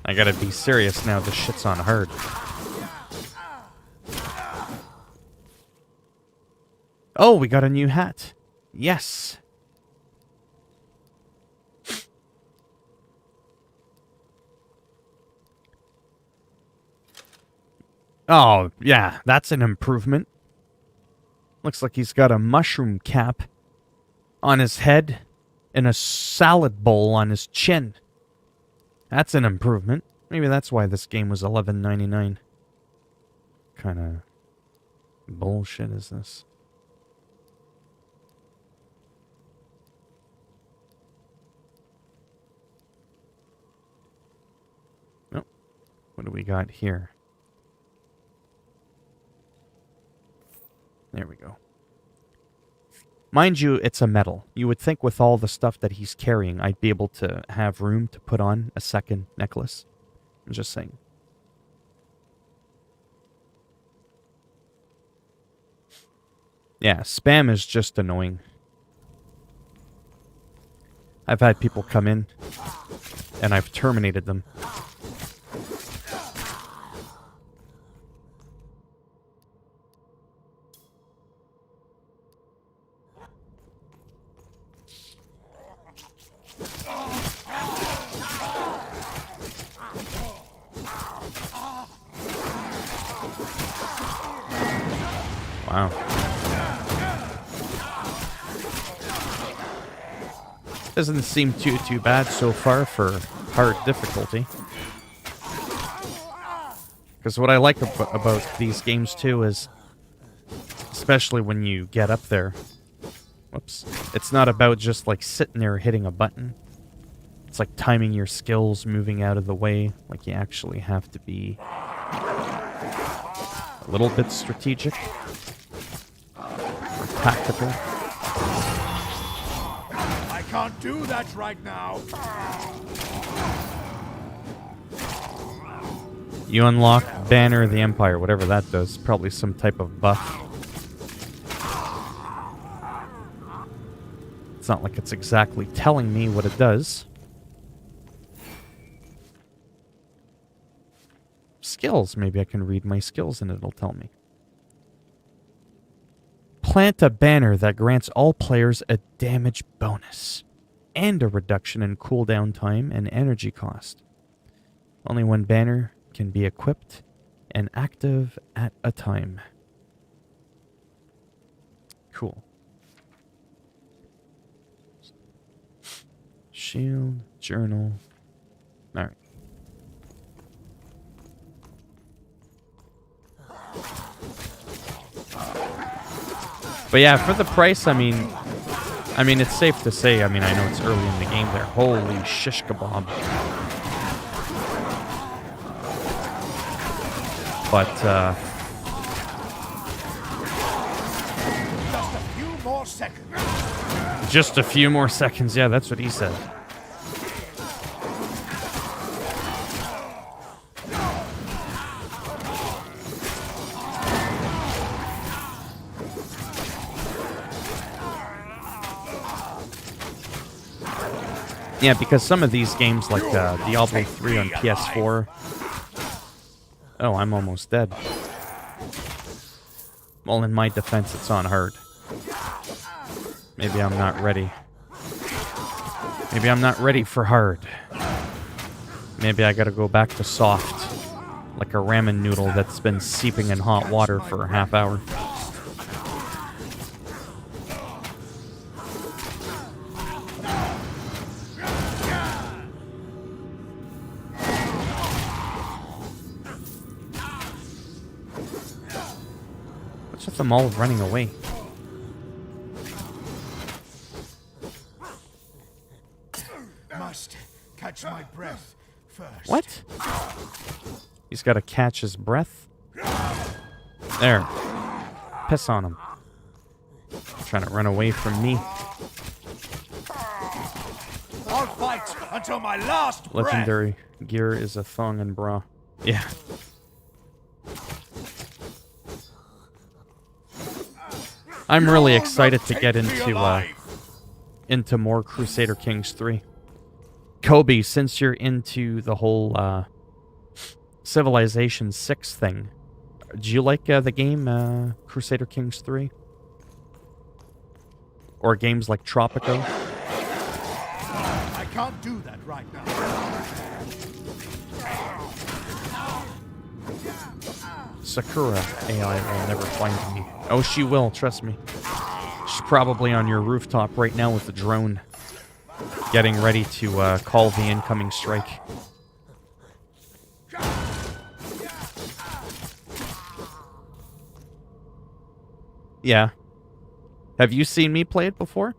I gotta be serious now, this shit's on hard. Oh, we got a new hat. Yes. Oh, yeah, that's an improvement. Looks like he's got a mushroom cap on his head and a salad bowl on his chin. That's an improvement. Maybe that's why this game was $11.99. Kind of bullshit is this? Oh, what do we got here? There we go. Mind you, it's a medal. You would think with all the stuff that he's carrying, I'd be able to have room to put on a second necklace. I'm just saying. Yeah, spam is just annoying. I've had people come in, and I've terminated them. Wow. Doesn't seem too bad so far for hard difficulty. Because what I like about these games too is, especially when you get up there, whoops, it's not about just like sitting there hitting a button. It's like timing your skills, moving out of the way. Like you actually have to be a little bit strategic. Tactical. I can't do that right now. You unlock Banner of the Empire, whatever that does. Probably some type of buff. It's not like it's exactly telling me what it does. Skills. Maybe I can read my skills and it'll tell me. Plant a banner that grants all players a damage bonus and a reduction in cooldown time and energy cost. Only one banner can be equipped and active at a time. Cool. Shield, journal. All right. But yeah, for the price, I mean, it's safe to say, I know it's early in the game there. Holy shish kebab. But, Just a few more seconds. just a few more seconds. Yeah, that's what he said. Yeah, because some of these games, like Diablo 3 on PS4... Oh, I'm almost dead. Well, in my defense, it's on hard. Maybe I'm not ready. Maybe I'm not ready for hard. Maybe I gotta go back to soft. Like a ramen noodle that's been seeping in hot water for a half hour. What's with them all running away? Must catch my breath first. What? He's got to catch his breath. There. Piss on him. Trying to run away from me. I'll fight until my last breath. Legendary gear is a thong and bra. Yeah. I'm really excited to get into more Crusader Kings 3. Kobe, since you're into the whole Civilization 6 thing, do you like the game Crusader Kings 3? Or games like Tropico? I can't do that right now. Sakura AI will never find me. Oh, she will, trust me. She's probably on your rooftop right now with the drone, getting ready to call the incoming strike. Yeah. Have you seen me play it before?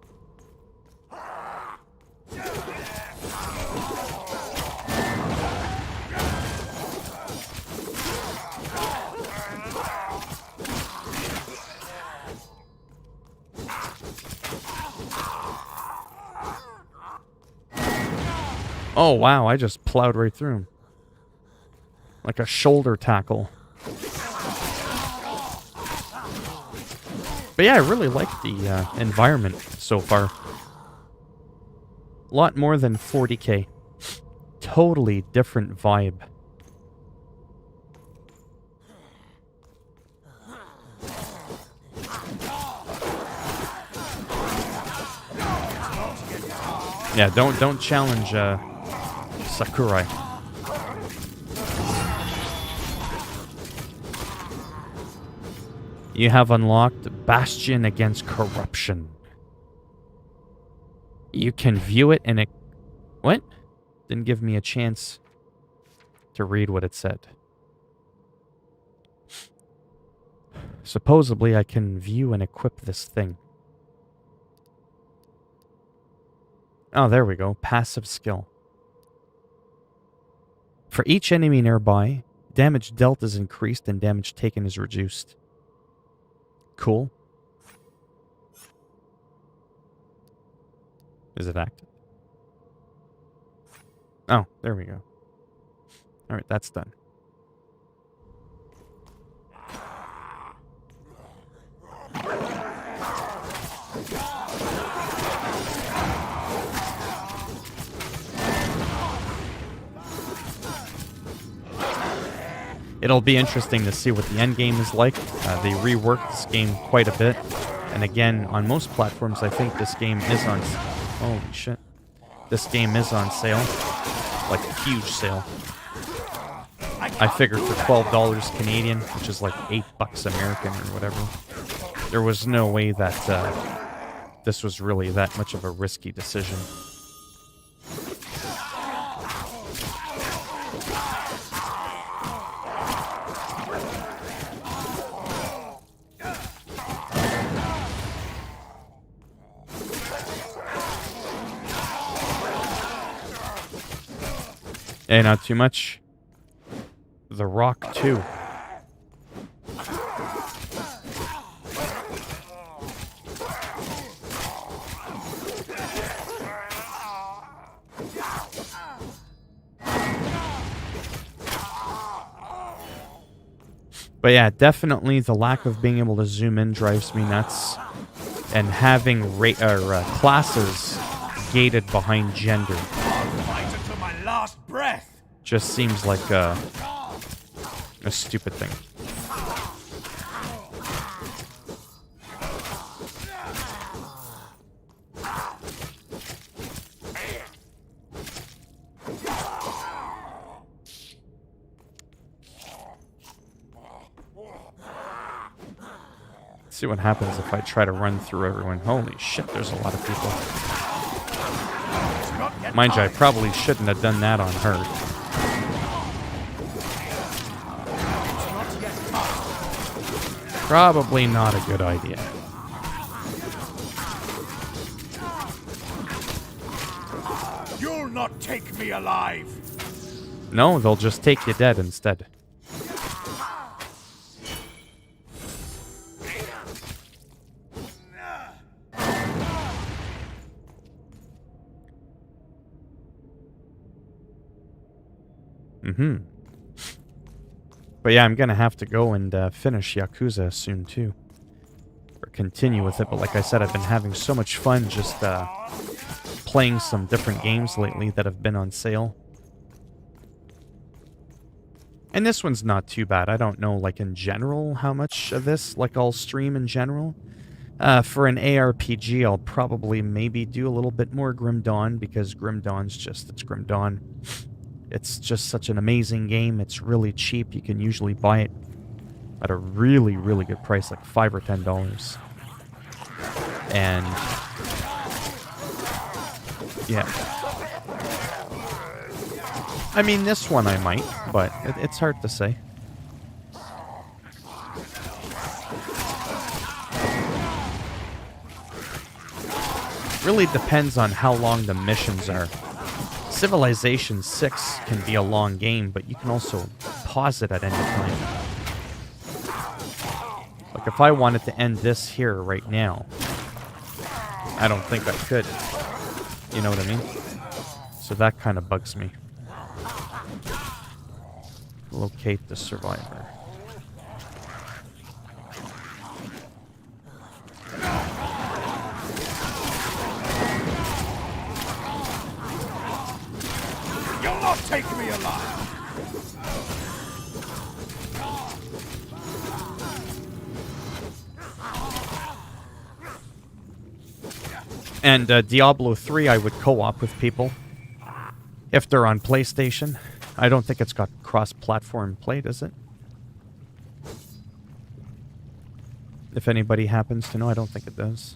Oh, wow, I just plowed right through him. Like a shoulder tackle. But yeah, I really like the environment so far. A lot more than 40k. Totally different vibe. Yeah, don't challenge Sakurai. You have unlocked Bastion Against Corruption. You can view it in a... What? Didn't give me a chance to read what it said. Supposedly, I can view and equip this thing. Oh, there we go. Passive skill. For each enemy nearby, damage dealt is increased and damage taken is reduced. Cool. Is it active? Oh, there we go. Alright, that's done. It'll be interesting to see what the end game is like. They reworked this game quite a bit. And again, on most platforms, I think this game is on... Holy shit. This game is on sale. Like a huge sale. I figured for $12 Canadian, which is like $8 American or whatever. There was no way that this was really that much of a risky decision. Hey, not too much. The Rock 2. But yeah, definitely the lack of being able to zoom in drives me nuts. And having classes gated behind gender. Last breath. Just seems like a stupid thing. See what happens if I try to run through everyone. Holy shit, there's a lot of people. Mind you, I probably shouldn't have done that on her. Probably not a good idea. You'll not take me alive. No, they'll just take you dead instead. But yeah, I'm gonna have to go and finish Yakuza soon too. Or continue with it, but like I said, I've been having so much fun just playing some different games lately that have been on sale. And this one's not too bad. I don't know, like, in general, how much of this, like, I'll stream in general. For an ARPG, I'll probably maybe do a little bit more Grim Dawn, because Grim Dawn's just, it's Grim Dawn. It's just such an amazing game. It's really cheap. You can usually buy it at a really, really good price, like $5 or $10. And yeah. I mean, this one I might, but it's hard to say. Really depends on how long the missions are. Civilization 6 can be a long game, but you can also pause it at any time. Like, if I wanted to end this here right now, I don't think I could. You know what I mean? So that kind of bugs me. Locate the survivor. You'll not take me alive. And Diablo 3 I would co-op with people. If they're on PlayStation. I don't think it's got cross-platform play, does it? If anybody happens to know, I don't think it does.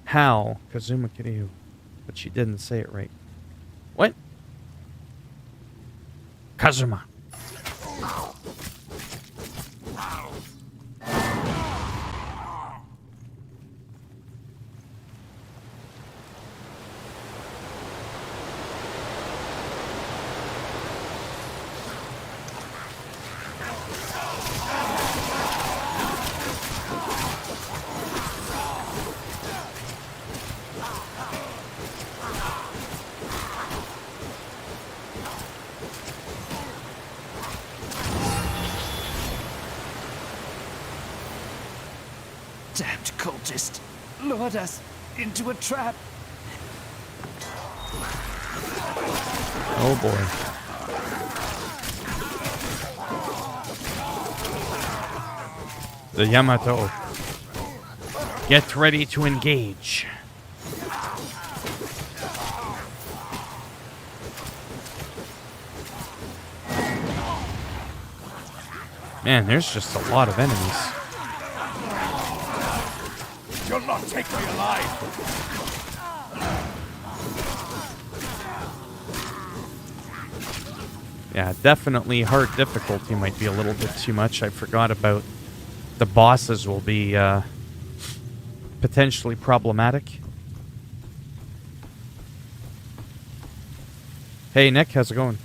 How? Kazuma Kiryu. But she didn't say it right. What? Kazuma. Damned cultist lured us into a trap. Oh boy. The Yamato. Get ready to engage. Man, there's just a lot of enemies. You'll not take me alive. Yeah, definitely hard difficulty might be a little bit too much. I forgot about the bosses will be potentially problematic. Hey Nick, how's it going?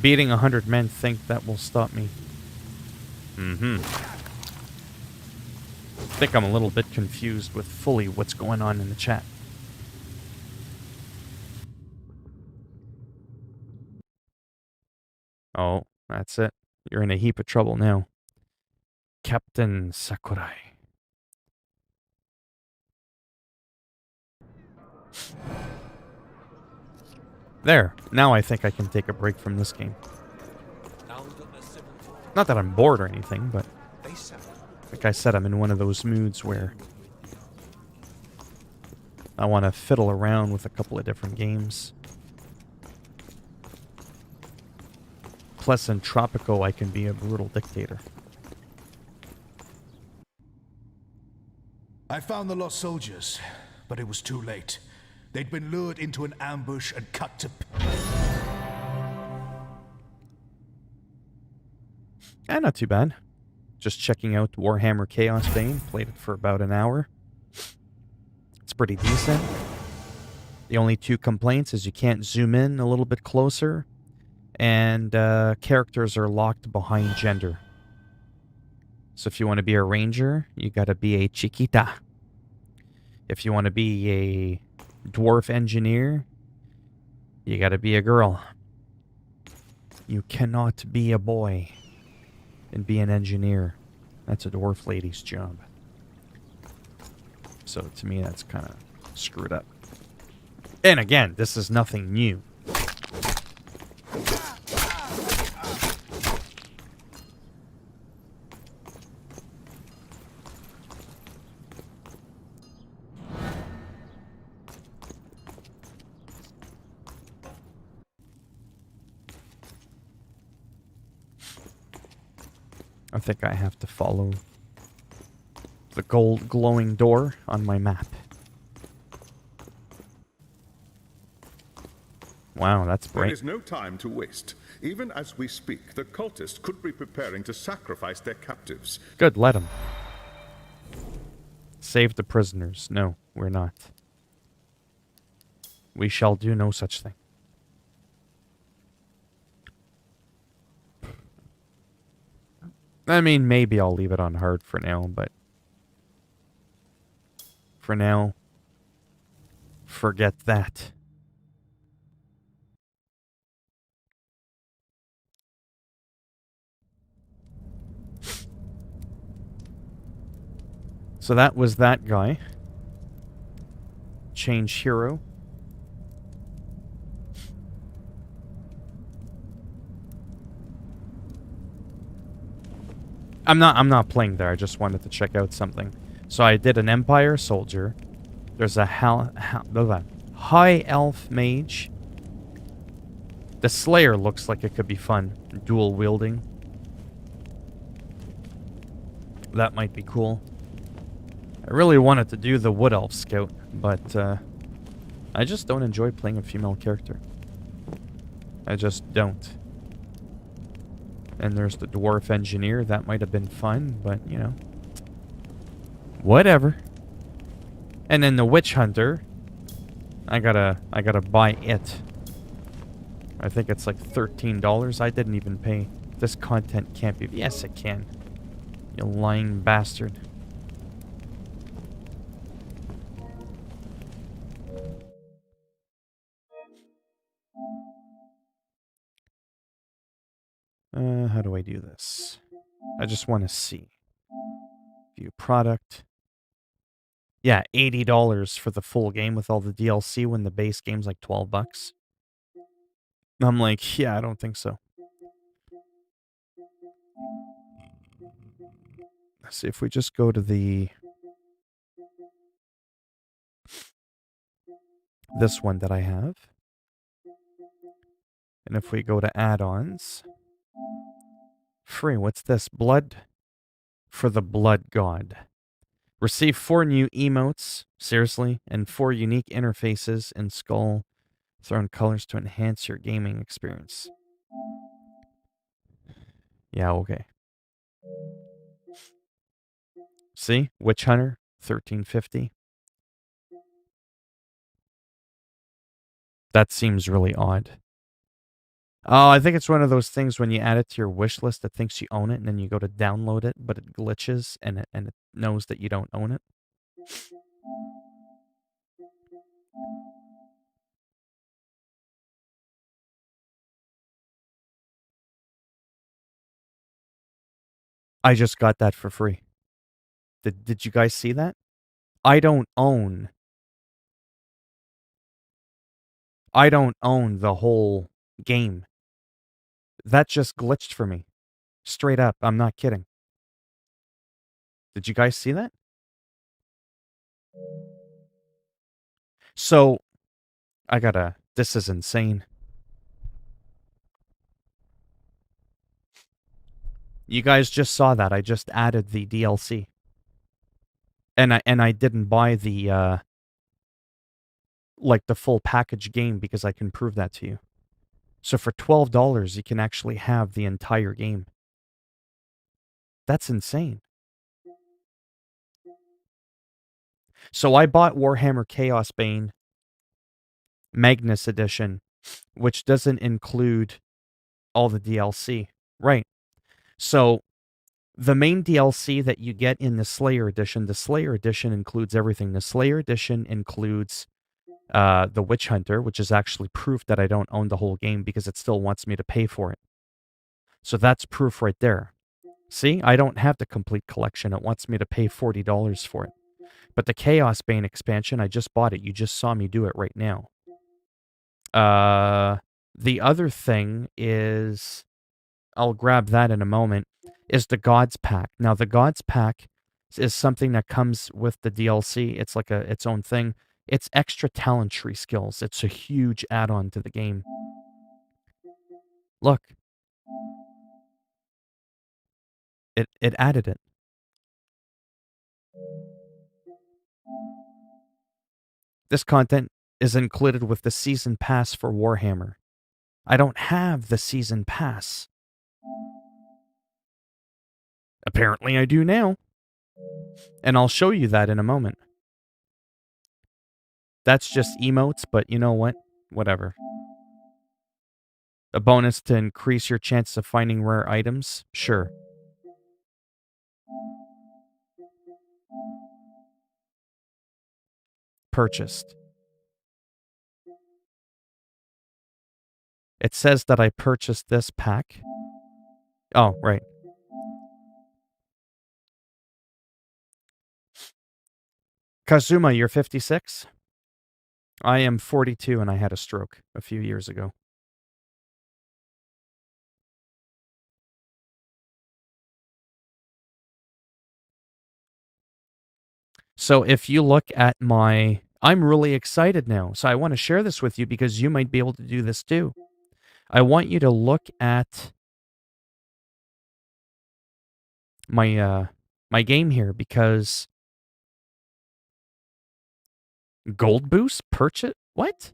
Beating 100 men, think that will stop me. I think I'm a little bit confused with fully what's going on in the chat. Oh, that's it. You're in a heap of trouble now. Captain Sakurai. There. Now I think I can take a break from this game. Not that I'm bored or anything, but like I said, I'm in one of those moods where I want to fiddle around with a couple of different games. Plus, in Tropico, I can be a brutal dictator. I found the lost soldiers, but it was too late. They'd been lured into an ambush and cut to... Not too bad. Just checking out Warhammer Chaos Bane. Played it for about an hour. It's pretty decent. The only two complaints is you can't zoom in a little bit closer, and characters are locked behind gender. So if you want to be a ranger, you gotta be a chiquita. If you want to be a dwarf engineer, you gotta be a girl. You cannot be a boy and be an engineer. That's a dwarf lady's job. So to me, that's kind of screwed up. And again, this is nothing new. I think I have to follow the gold glowing door on my map. Wow, that's bright. There is no time to waste. Even as we speak, the cultists could be preparing to sacrifice their captives. Good, let them. Save the prisoners. No, we're not. We shall do no such thing. I mean, maybe I'll leave it on hard for now, but for now, forget that. So that was that guy. Change hero. I'm not playing there. I just wanted to check out something. So I did an Empire soldier. There's a high elf mage. The Slayer looks like it could be fun. Dual wielding. That might be cool. I really wanted to do the Wood Elf Scout, but I just don't enjoy playing a female character. I just don't. And there's the Dwarf Engineer. That might have been fun, but, you know. Whatever. And then the Witch Hunter. I gotta buy it. I think it's like $13. I didn't even pay. This content can't be... Yes, it can. You lying bastard. How do I do this? I just want to see. View product. Yeah, $80 for the full game with all the DLC when the base game's like $12. I'm like, yeah, I don't think so. Let's see if we just go to this one that I have. And if we go to add-ons. Free, what's this? Blood for the Blood God. Receive 4 new emotes, seriously, and 4 unique interfaces in Skull Throne colors to enhance your gaming experience. Yeah, okay. See? Witch Hunter, $13.50. That seems really odd. Oh, I think it's one of those things when you add it to your wish list that thinks you own it, and then you go to download it, but it glitches, and it knows that you don't own it. I just got that for free. Did you guys see that? I don't own the whole game. That just glitched for me. Straight up, I'm not kidding. Did you guys see that? So, this is insane. You guys just saw that. I just added the DLC. And I didn't buy the like the full package game because I can prove that to you. So for $12, you can actually have the entire game. That's insane. So I bought Warhammer Chaos Bane Magnus Edition, which doesn't include all the DLC. Right. So the main DLC that you get in the Slayer Edition includes everything. The Slayer Edition includes the Witch Hunter, which is actually proof that I don't own the whole game because it still wants me to pay for it. So that's proof right there. See, I don't have the complete collection. It wants me to pay $40 for it. But the Chaos Bane expansion, I just bought it. You just saw me do it right now. The other thing is, I'll grab that in a moment, is the Gods Pack. Now, the Gods Pack is something that comes with the DLC. It's like its own thing. It's extra talent tree skills. It's a huge add-on to the game. Look. It added it. This content is included with the Season Pass for Warhammer. I don't have the Season Pass. Apparently I do now. And I'll show you that in a moment. That's just emotes, but you know what? Whatever. A bonus to increase your chance of finding rare items? Sure. Purchased. It says that I purchased this pack. Oh, right. Kazuma, you're 56? I am 42 and I had a stroke a few years ago. So if you look at my... I'm really excited now. So I want to share this with you because you might be able to do this too. I want you to look at my my game here because Gold Boost purchase what?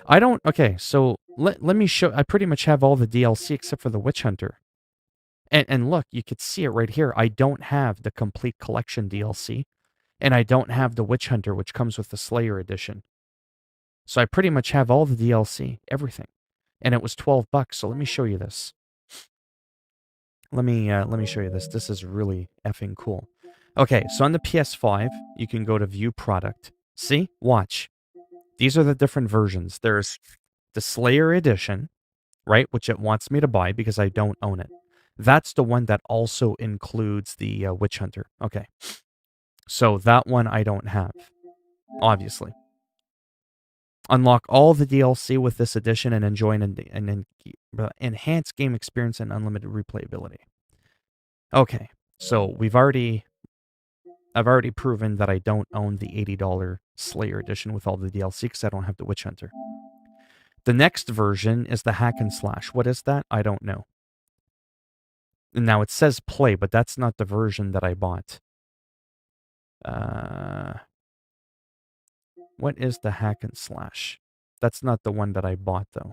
I don't. Okay, so let me show. I pretty much have all the DLC except for the Witch Hunter. And look, you could see it right here. I don't have the complete collection DLC, and I don't have the Witch Hunter, which comes with the Slayer edition. So I pretty much have all the DLC, everything, and it was $12. So let me show you this. Let me show you this. This is really effing cool. Okay, so on the PS5, you can go to View Product. See? Watch. These are the different versions. There's the Slayer edition, right, which it wants me to buy because I don't own it. That's the one that also includes the Witch Hunter. Okay. So that one I don't have, obviously. Unlock all the DLC with this edition and enjoy an enhanced game experience and unlimited replayability. Okay, so I've already proven that I don't own the $80 Slayer edition with all the DLC because I don't have the Witch Hunter. The next version is the Hack and Slash. What is that? I don't know. Now it says play, but that's not the version that I bought. What is the Hack and Slash? That's not the one that I bought, though.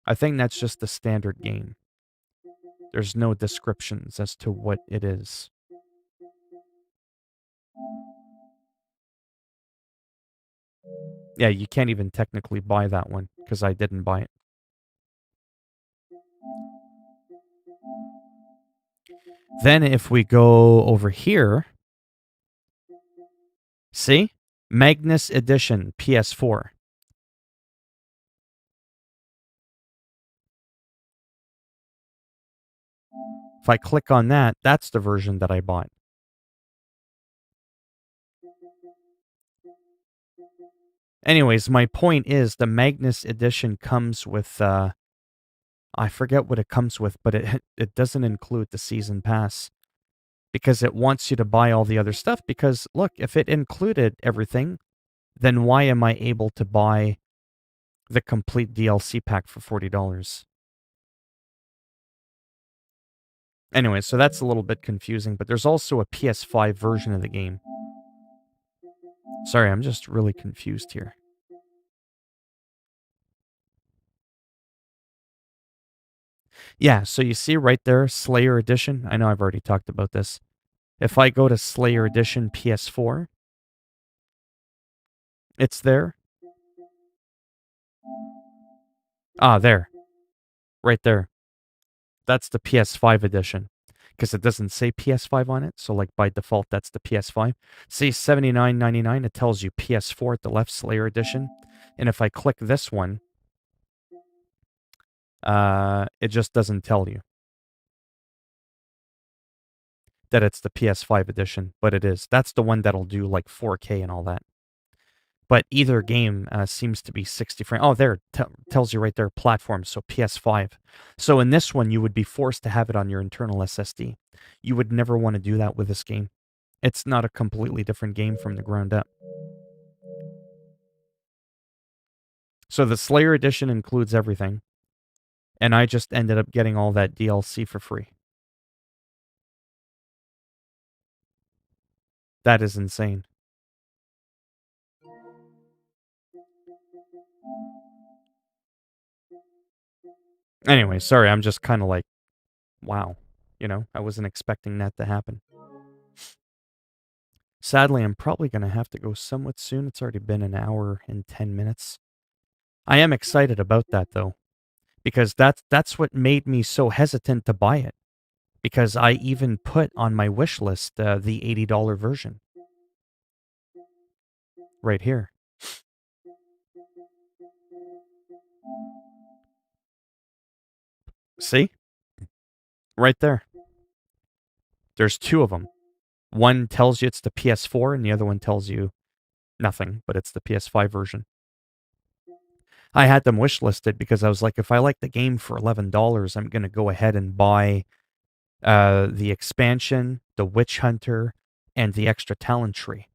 I think that's just the standard game. There's no descriptions as to what it is. Yeah, you can't even technically buy that one because I didn't buy it. Then if we go over here, see? Magnus Edition, PS4. If I click on that, that's the version that I bought. Anyways, my point is the Magnus Edition comes with, I forget what it comes with, but it doesn't include the Season Pass because it wants you to buy all the other stuff because, look, if it included everything, then why am I able to buy the complete DLC pack for $40? Anyway, so that's a little bit confusing, but there's also a PS5 version of the game. Sorry, I'm just really confused here. Yeah, so you see right there, Slayer Edition. I know I've already talked about this. If I go to Slayer Edition PS4, it's there. Ah, there. Right there. That's the PS5 edition. Because it doesn't say PS5 on it, so like by default, that's the PS5. See $79.99, it tells you PS4 at the left, Slayer Edition. And if I click this one, it just doesn't tell you that it's the PS5 edition, but it is. That's the one that'll do like 4K and all that. But either game seems to be 60 frames. Oh, there, tells you right there, platform, so PS5. So in this one, you would be forced to have it on your internal SSD. You would never want to do that with this game. It's not a completely different game from the ground up. So the Slayer Edition includes everything. And I just ended up getting all that DLC for free. That is insane. Anyway, sorry, I'm just kind of like, wow. You know, I wasn't expecting that to happen. Sadly, I'm probably going to have to go somewhat soon. It's already been an hour and 10 minutes. I am excited about that, though, because that's what made me so hesitant to buy it, because I even put on my wish list the $80 version right here. See? Right there. There's two of them. One tells you it's the PS4, and the other one tells you nothing, but it's the PS5 version. I had them wish listed because I was like, if I like the game for $11, I'm going to go ahead and buy the expansion, the Witch Hunter, and the extra talent tree.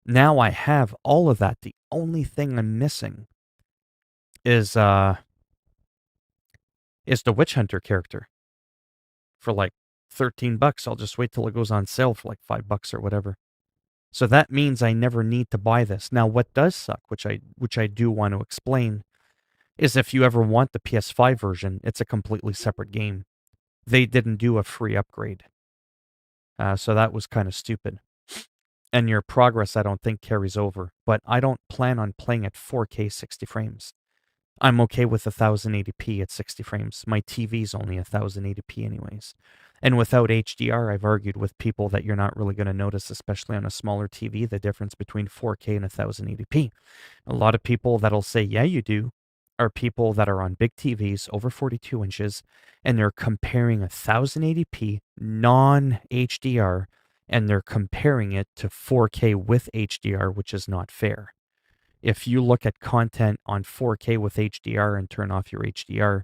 Now I have all of that. The only thing I'm missing is the Witch Hunter character for like $13. I'll just wait till it goes on sale for like $5 or whatever. So that means I never need to buy this. Now what does suck, which I do want to explain, is if you ever want the PS5 version, it's a completely separate game. They didn't do a free upgrade. So that was kind of stupid. And your progress, I don't think, carries over. But I don't plan on playing at 4K 60 frames. I'm okay with 1080p at 60 frames. My TV's only 1080p anyways. And without HDR, I've argued with people that you're not really going to notice, especially on a smaller TV, the difference between 4K and 1080p. A lot of people that'll say, yeah, you do, are people that are on big TVs over 42 inches, and they're comparing 1080p non-HDR, and they're comparing it to 4K with HDR, which is not fair. If you look at content on 4K with HDR and turn off your HDR,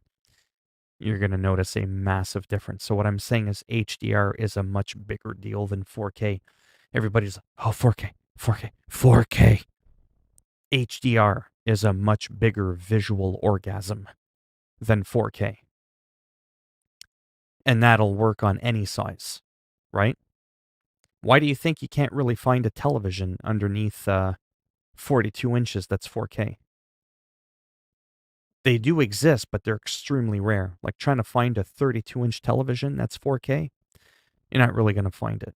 you're going to notice a massive difference. So what I'm saying is HDR is a much bigger deal than 4K. Everybody's like, oh, 4K, 4K, 4K. HDR is a much bigger visual orgasm than 4K. And that'll work on any size, right? Why do you think you can't really find a television underneath 42 inches that's 4K? They do exist, but they're extremely rare. Like trying to find a 32-inch television that's 4K, you're not really going to find it.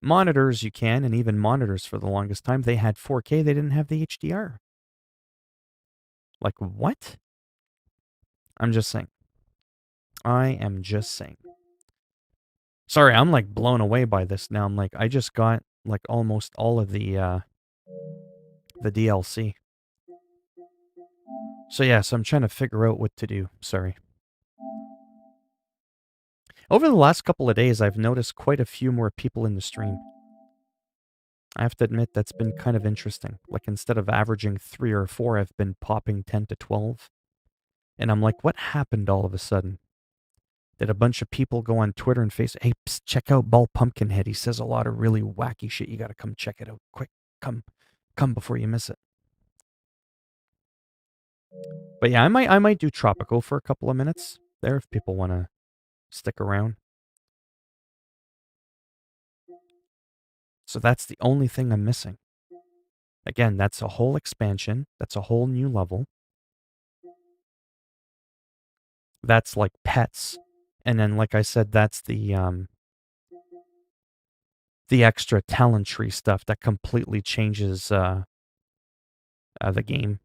Monitors you can, and even monitors for the longest time, they had 4K, they didn't have the HDR. Like, what? I'm just saying. I am just saying. Sorry, I'm like blown away by this now. I'm like, I just got like almost all of the DLC. So yeah, so I'm trying to figure out what to do. Sorry. Over the last couple of days, I've noticed quite a few more people in the stream. I have to admit that's been kind of interesting. Like instead of averaging 3 or 4, I've been popping 10 to 12. And I'm like, what happened all of a sudden? Did a bunch of people go on Twitter and Facebook, hey, psst, check out Ball Pumpkinhead. He says a lot of really wacky shit. You got to come check it out. Quick, come before you miss it. But yeah, I might do Tropico for a couple of minutes there if people want to stick around. So that's the only thing I'm missing. Again, that's a whole expansion. That's a whole new level. That's like pets. And then, like I said, that's the extra talent tree stuff that completely changes the game.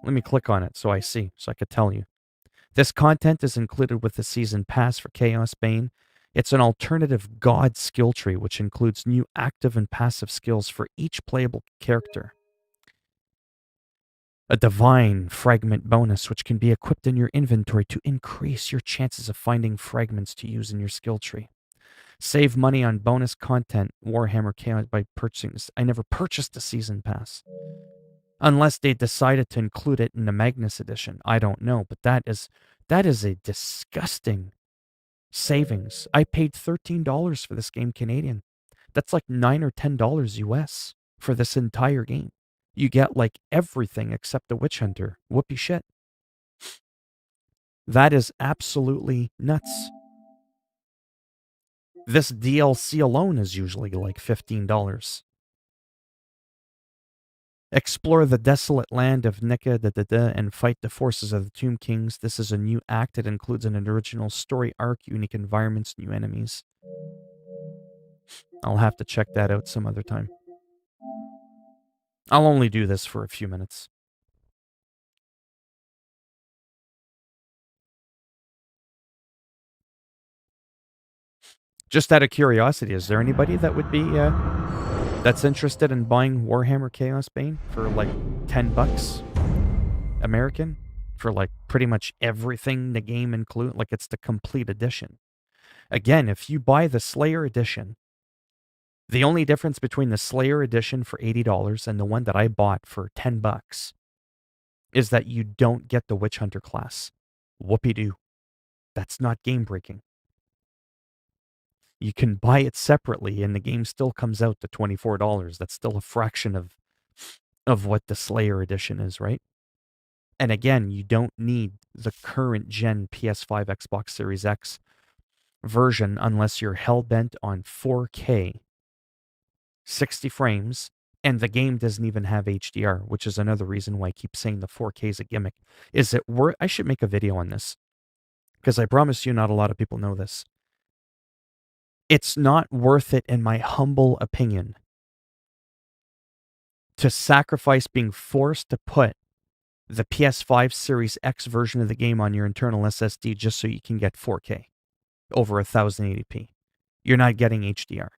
Let me click on it so I see, so I could tell you. This content is included with the season pass for Chaos Bane. It's an alternative god skill tree, which includes new active and passive skills for each playable character. A divine fragment bonus, which can be equipped in your inventory to increase your chances of finding fragments to use in your skill tree. Save money on bonus content, Warhammer Chaos, by purchasing this. I never purchased the season pass. Unless they decided to include it in the Magnus edition. I don't know, but that is a disgusting savings. I paid $13 for this game Canadian. That's like $9 or $10 US for this entire game. You get like everything except the Witch Hunter. Whoopee shit. That is absolutely nuts. This DLC alone is usually like $15. Explore the desolate land of Nika and fight the forces of the Tomb Kings. This is a new act. It includes an original story arc, unique environments, new enemies. I'll have to check that out some other time. I'll only do this for a few minutes. Just out of curiosity, is there anybody that would be that's interested in buying Warhammer Chaos Bane for like $10 American for like pretty much everything the game includes? Like it's the complete edition. Again, if you buy the Slayer edition, the only difference between the Slayer edition for $80 and the one that I bought for $10 is that you don't get the Witch Hunter class. Whoopee-doo. That's not game breaking. You can buy it separately and the game still comes out to $24. That's still a fraction of what the Slayer edition is, right? And again, you don't need the current gen PS5, Xbox Series X version unless you're hell-bent on 4K, 60 frames, and the game doesn't even have HDR, which is another reason why I keep saying the 4K is a gimmick. Is it worth? I should make a video on this, because I promise you not a lot of people know this. It's not worth it, in my humble opinion, to sacrifice being forced to put the PS5 Series X version of the game on your internal SSD just so you can get 4K over 1080p. You're not getting HDR.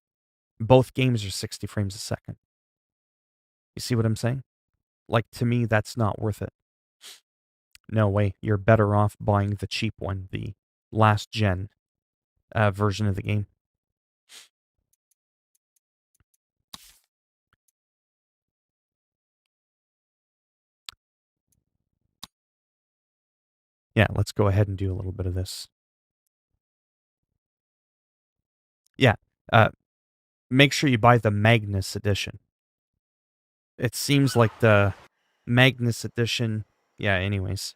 Both games are 60 frames a second. You see what I'm saying? Like, to me, that's not worth it. No way. You're better off buying the cheap one, the last gen version of the game. Yeah, let's go ahead and do a little bit of this. Yeah, make sure you buy the Magnus edition. It seems like the Magnus edition... Yeah, anyways.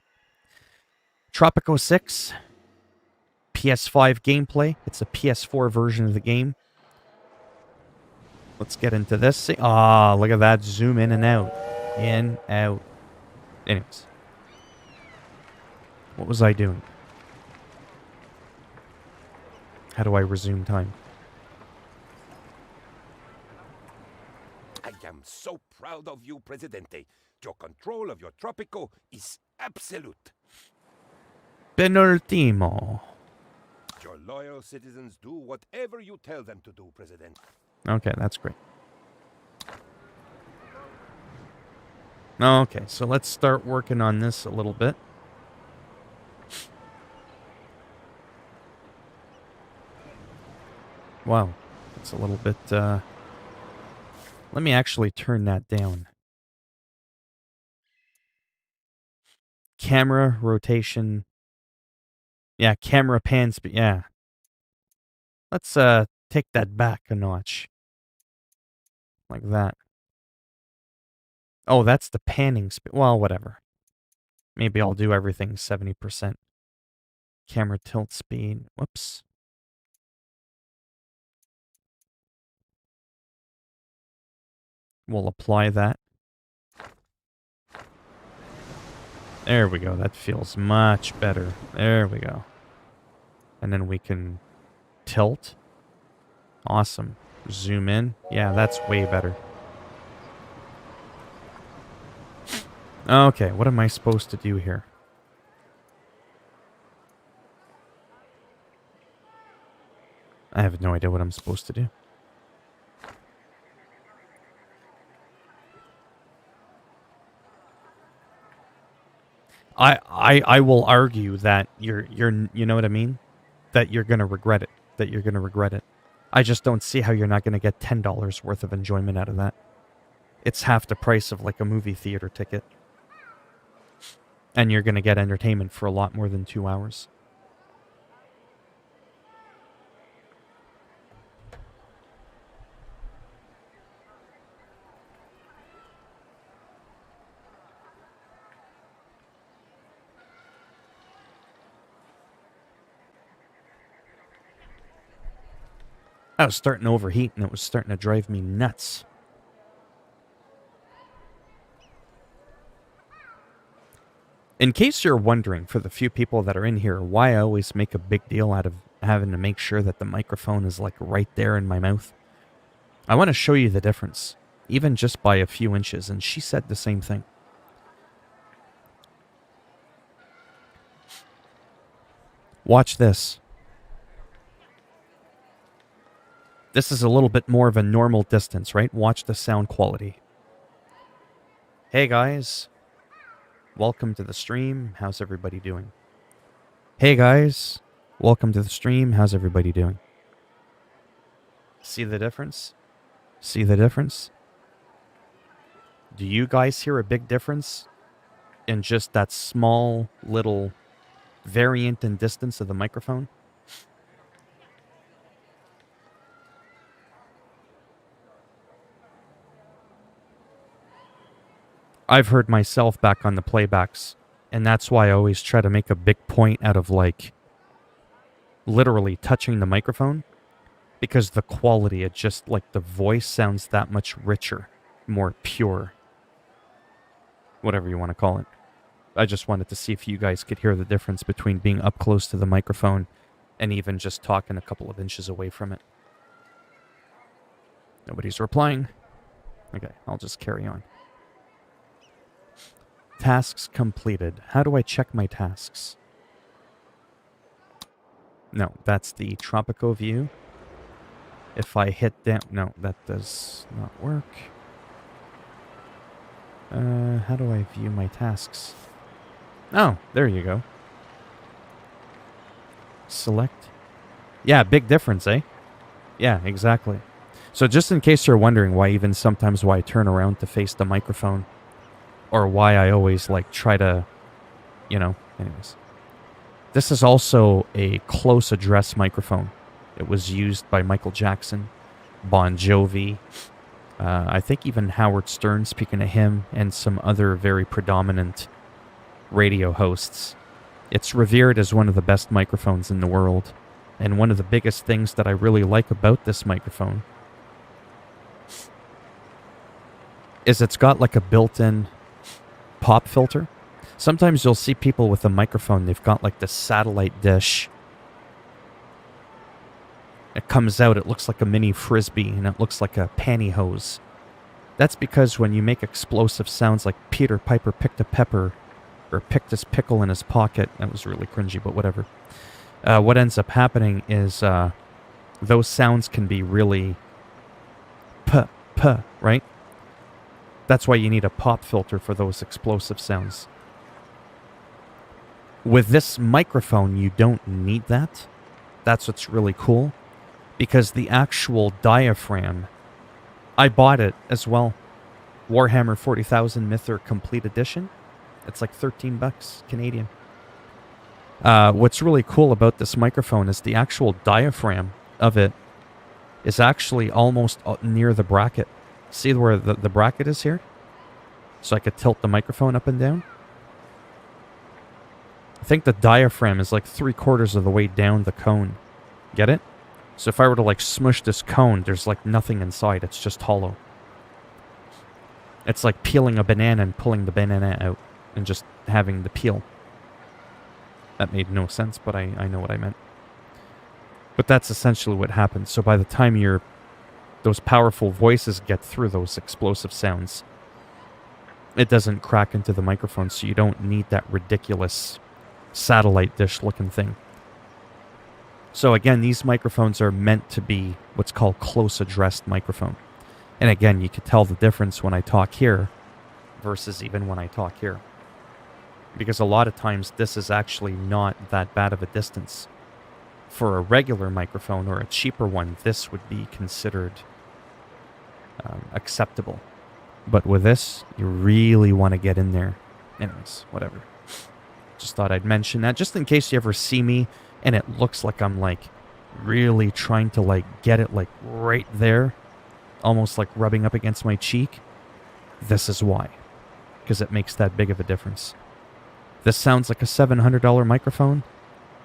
Tropico 6, PS5 gameplay. It's a PS4 version of the game. Let's get into this. Ah, look at that. Zoom in and out. In, out. Anyways. What was I doing? How do I resume time? I am so proud of you, Presidente. Your control of your Tropico is absolute. Penultimo. Your loyal citizens do whatever you tell them to do, President. Okay, that's great. Okay, so let's start working on this a little bit. Wow, it's a little bit, let me actually turn that down. Camera rotation. Yeah, camera pan speed. Yeah. Let's, take that back a notch. Like that. Oh, that's the panning speed. Well, whatever. Maybe I'll do everything 70%. Camera tilt speed. Whoops. We'll apply that. There we go. That feels much better. There we go. And then we can tilt. Awesome. Zoom in. Yeah, that's way better. Okay, what am I supposed to do here? I have no idea what I'm supposed to do. I will argue that you're you know what I mean? That you're gonna regret it. That you're gonna regret it. I just don't see how you're not gonna get $10 worth of enjoyment out of that. It's half the price of like a movie theater ticket. And you're gonna get entertainment for a lot more than 2 hours. I was starting to overheat and it was starting to drive me nuts. In case you're wondering, for the few people that are in here, why I always make a big deal out of having to make sure that the microphone is like right there in my mouth, I want to show you the difference, even just by a few inches, and she said the same thing. Watch this. This is a little bit more of a normal distance, right? Watch the sound quality. Hey guys, welcome to the stream. How's everybody doing? Hey guys, welcome to the stream. How's everybody doing? See the difference? See the difference? Do you guys hear a big difference in just that small little variant in distance of the microphone? I've heard myself back on the playbacks, and that's why I always try to make a big point out of, like, literally touching the microphone, because the quality, it just, like, the voice sounds that much richer, more pure. Whatever you want to call it. I just wanted to see if you guys could hear the difference between being up close to the microphone and even just talking a couple of inches away from it. Nobody's replying. Okay, I'll just carry on. Tasks completed. How do I check my tasks? No, that's the Tropico view. If I hit down... No, that does not work. How do I view my tasks? Oh, there you go. Select. Yeah, big difference, eh? Yeah, exactly. So just in case you're wondering why even sometimes why I turn around to face the microphone, or why I always, like, try to, you know, anyways. This is also a close address microphone. It was used by Michael Jackson, Bon Jovi, I think even Howard Stern, speaking of him, and some other very predominant radio hosts. It's revered as one of the best microphones in the world. And one of the biggest things that I really like about this microphone is it's got like a built-in pop filter. Sometimes you'll see people with a microphone, they've got like the satellite dish. It comes out, it looks like a mini frisbee, and it looks like a pantyhose. That's because when you make explosive sounds like Peter Piper picked a pepper, or picked his pickle in his pocket, that was really cringy, but whatever. What ends up happening is those sounds can be really right? That's why you need a pop filter for those explosive sounds. With this microphone, you don't need that. That's what's really cool. Because the actual diaphragm, I bought it as well. Warhammer 40,000 Mythor Complete Edition. It's like $13 Canadian. What's really cool about this microphone is the actual diaphragm of it is actually almost near the bracket. See where the bracket is here? So I could tilt the microphone up and down. I think the diaphragm is like 3/4 of the way down the cone. Get it? So if I were to like smush this cone, there's like nothing inside. It's just hollow. It's like peeling a banana and pulling the banana out and just having the peel. That made no sense, but I know what I meant. But that's essentially what happens. So by the time those powerful voices get through those explosive sounds, it doesn't crack into the microphone, so you don't need that ridiculous satellite dish looking thing. So again, these microphones are meant to be what's called close addressed microphone. And again, you can tell the difference when I talk here versus even when I talk here. Because a lot of times this is actually not that bad of a distance. For a regular microphone or a cheaper one, this would be considered acceptable. But with this, you really want to get in there. Anyways, whatever. Just thought I'd mention that just in case you ever see me and it looks like I'm like really trying to like get it like right there, almost like rubbing up against my cheek. This is why. Because it makes that big of a difference. This sounds like a $700 microphone.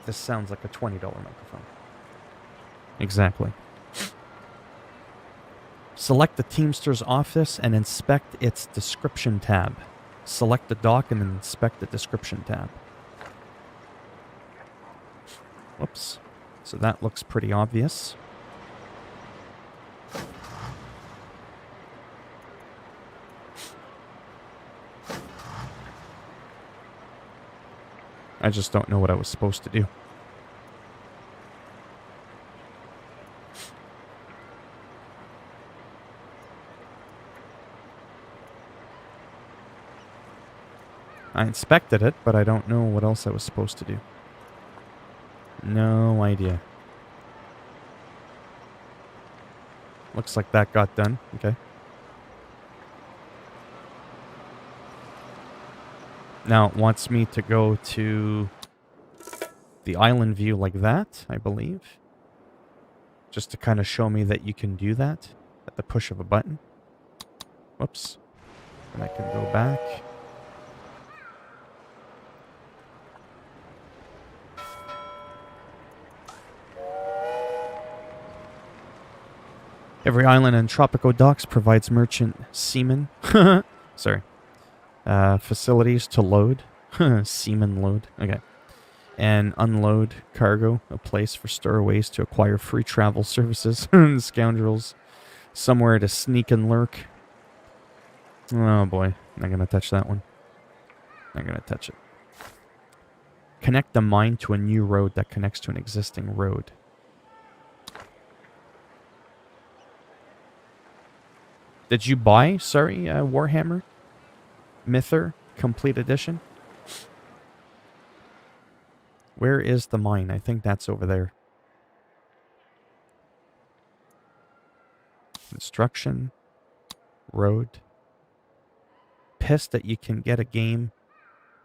This sounds like a $20 microphone. Exactly. Select the Teamster's office and inspect its description tab. Select the dock and inspect the description tab. Whoops. So that looks pretty obvious. I just don't know what I was supposed to do. I inspected it, but I don't know what else I was supposed to do. No idea. Looks like that got done. Okay. Now it wants me to go to the island view like that, I believe. Just to kind of show me that you can do that at the push of a button. Whoops. And I can go back. Every island in Tropico docks provides merchant seamen. Sorry. Facilities to load. Seaman load. Okay. And unload cargo. A place for stowaways to acquire free travel services. Scoundrels. Somewhere to sneak and lurk. Oh boy. Not gonna touch that one. Not gonna touch it. Connect the mine to a new road that connects to an existing road. Did you buy, sorry, Warhammer? Mythor Complete Edition? Where is the mine? I think that's over there. Construction. Road. Pissed that you can get a game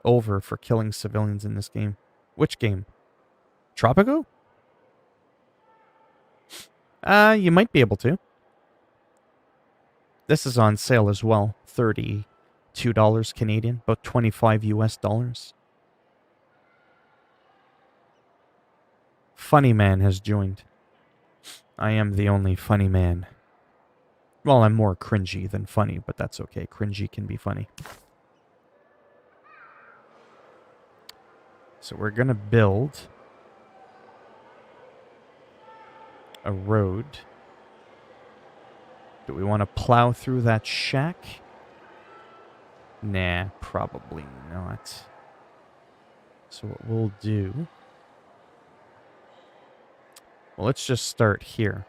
over for killing civilians in this game. Which game? Tropico? You might be able to. This is on sale as well. $32 Canadian, about 25 US dollars. Funny Man has joined. I am the only funny man. Well, I'm more cringy than funny, but that's okay. Cringy can be funny. So we're gonna build a road. Do we want to plow through that shack? Nah, probably not. So what we'll do... Well, let's just start here.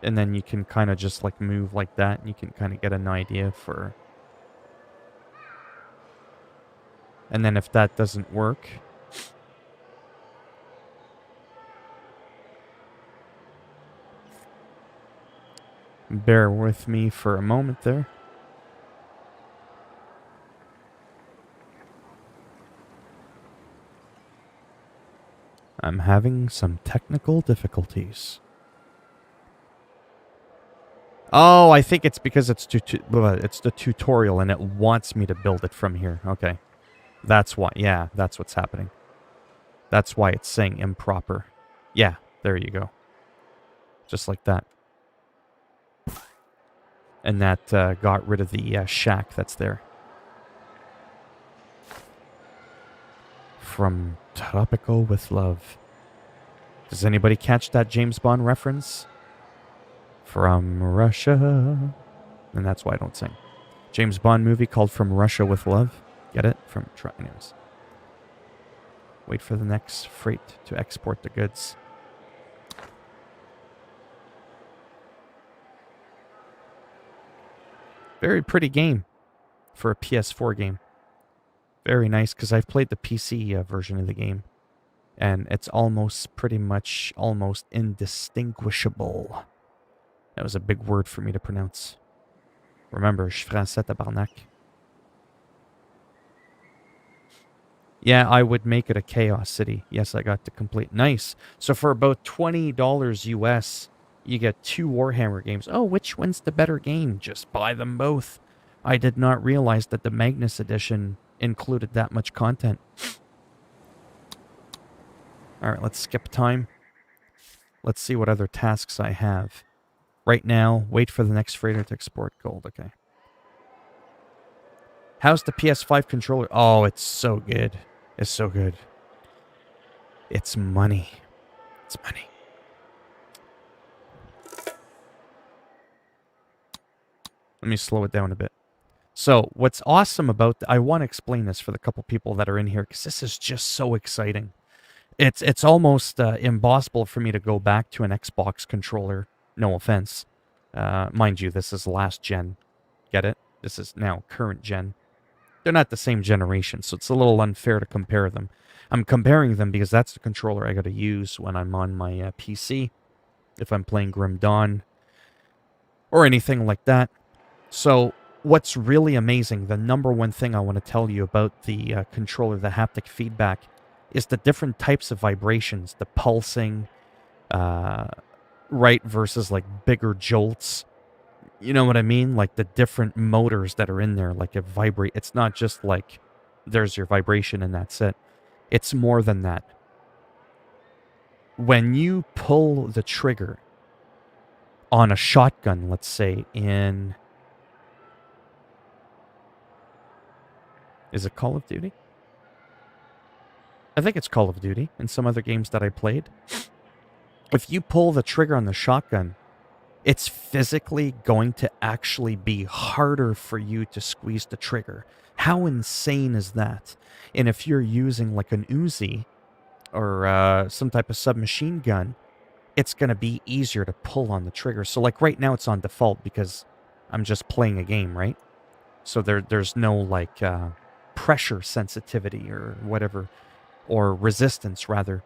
And then you can kind of just like move like that. And you can kind of get an idea for... And then if that doesn't work... Bear with me for a moment there. I'm having some technical difficulties. Oh, I think it's because it's the tutorial and it wants me to build it from here. Okay. That's why. Yeah, that's what's happening. That's why it's saying improper. Yeah, there you go. Just like that. And that got rid of the shack that's there. From Tropical with Love. Does anybody catch that James Bond reference? From Russia. And that's why I don't sing. James Bond movie called From Russia with Love. Get it? Anyways. Wait for the next freight to export the goods. Very pretty game for a PS4 game. Very nice, because I've played the PC version of the game. And it's pretty much almost indistinguishable. That was a big word for me to pronounce. Remember, je suis français tabarnak. Yeah, I would make it a Chaos City. Yes, I got to complete. Nice. So for about $20 US, you get 2 Warhammer games. Oh, which one's the better game? Just buy them both. I did not realize that the Magnus Edition included that much content. Alright, let's skip time. Let's see what other tasks I have. Right now, wait for the next freighter to export gold. Okay. How's the PS5 controller? Oh, it's so good. It's so good. It's money. It's money. Let me slow it down a bit. So, what's awesome about... I want to explain this for the couple people that are in here, because this is just so exciting. It's almost impossible for me to go back to an Xbox controller. No offense. Mind you, this is last gen. Get it? This is now current gen. They're not the same generation, so it's a little unfair to compare them. I'm comparing them because that's the controller I got to use when I'm on my PC, if I'm playing Grim Dawn, or anything like that. So, what's really amazing, the number one thing I want to tell you about the controller, the haptic feedback, is the different types of vibrations, the pulsing, right, versus like bigger jolts. You know what I mean? Like the different motors that are in there, like it vibrate. It's not just like there's your vibration and that's it. It's more than that. When you pull the trigger on a shotgun, let's say in... Is it Call of Duty? I think it's Call of Duty and some other games that I played. If you pull the trigger on the shotgun, it's physically going to actually be harder for you to squeeze the trigger. How insane is that? And if you're using like an Uzi or some type of submachine gun, it's going to be easier to pull on the trigger. So like right now it's on default because I'm just playing a game, right? So there's no like pressure sensitivity or whatever, or resistance rather.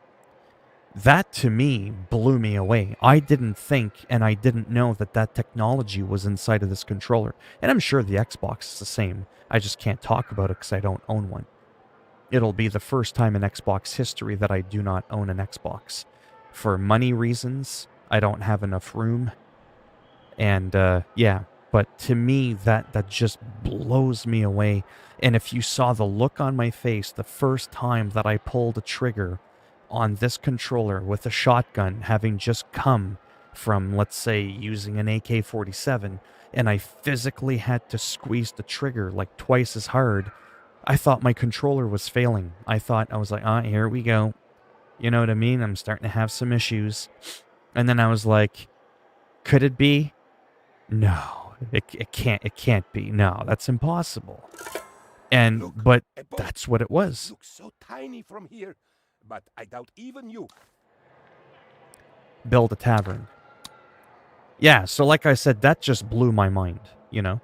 That, to me, blew me away. I didn't think and I didn't know that that technology was inside of this controller. And I'm sure the Xbox is the same. I just can't talk about it because I don't own one. It'll be the first time in Xbox history that I do not own an Xbox. For money reasons, I don't have enough room. And, yeah. But to me, that just blows me away. And if you saw the look on my face the first time that I pulled a trigger on this controller with a shotgun, having just come from, let's say, using an AK-47, and I physically had to squeeze the trigger like twice as hard, I thought my controller was failing. I was like, here we go. You know what I mean? I'm starting to have some issues. And then I was like, could it be? No, it can't be. No, that's impossible. And, Look, but that's what it was. Looks so tiny from here, but I doubt even you. Build a tavern. Yeah, so like I said, that just blew my mind, you know?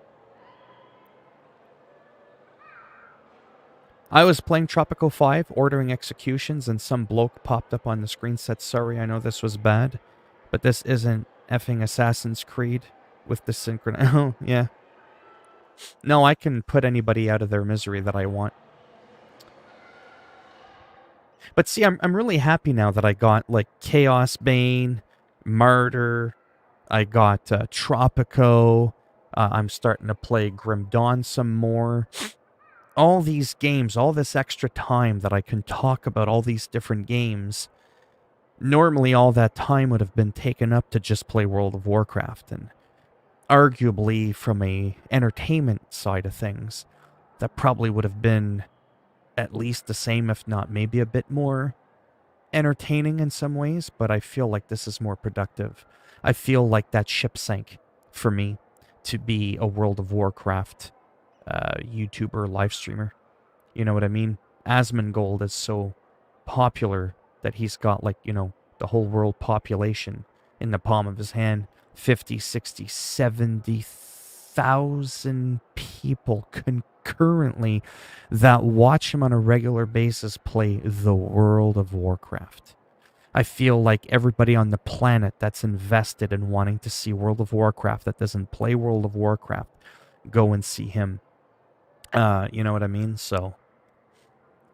I was playing Tropico 5, ordering executions, and some bloke popped up on the screen, said, sorry, I know this was bad, but this isn't effing Assassin's Creed with the synchron... Oh, yeah. No, I can put anybody out of their misery that I want. But see, I'm really happy now that I got, like, Chaos Bane, Martyr, I got Tropico, I'm starting to play Grim Dawn some more. all these games, all this extra time that I can talk about all these different games, normally all that time would have been taken up to just play World of Warcraft. And arguably from a entertainment side of things, that probably would have been at least the same, if not maybe a bit more entertaining in some ways, but I feel like this is more productive. I feel like that ship sank for me to be a World of Warcraft YouTuber, live streamer. You know what I mean? Asmongold is so popular that he's got, like, you know, the whole world population in the palm of his hand. 50, 60, 70,000 people concurrently that watch him on a regular basis play the World of Warcraft. I feel like everybody on the planet that's invested in wanting to see World of Warcraft that doesn't play World of Warcraft, go and see him. You know what I mean? So,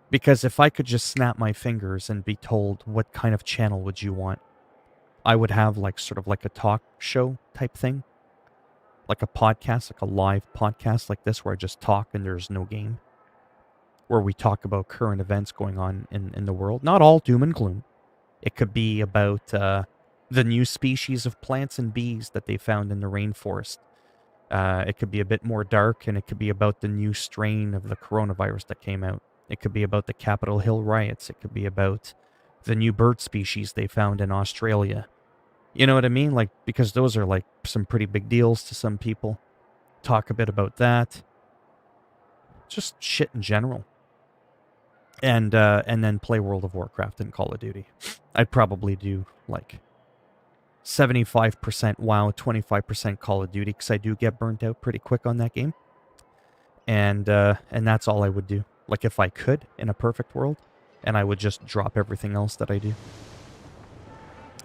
because if I could just snap my fingers and be told what kind of channel would you want, I would have like sort of like a talk show type thing. Like a podcast, like a live podcast like this where I just talk and there's no game. Where we talk about current events going on in the world. Not all doom and gloom. It could be about the new species of plants and bees that they found in the rainforest. It could be a bit more dark, and it could be about the new strain of the coronavirus that came out. It could be about the Capitol Hill riots. It could be about the new bird species they found in Australia. You know what I mean? Like, because those are like some pretty big deals to some people. Talk a bit about that. Just shit in general. And then play World of Warcraft and Call of Duty. I'd probably do like 75% WoW, 25% Call of Duty, because I do get burnt out pretty quick on that game. And that's all I would do. Like, if I could, in a perfect world, and I would just drop everything else that I do.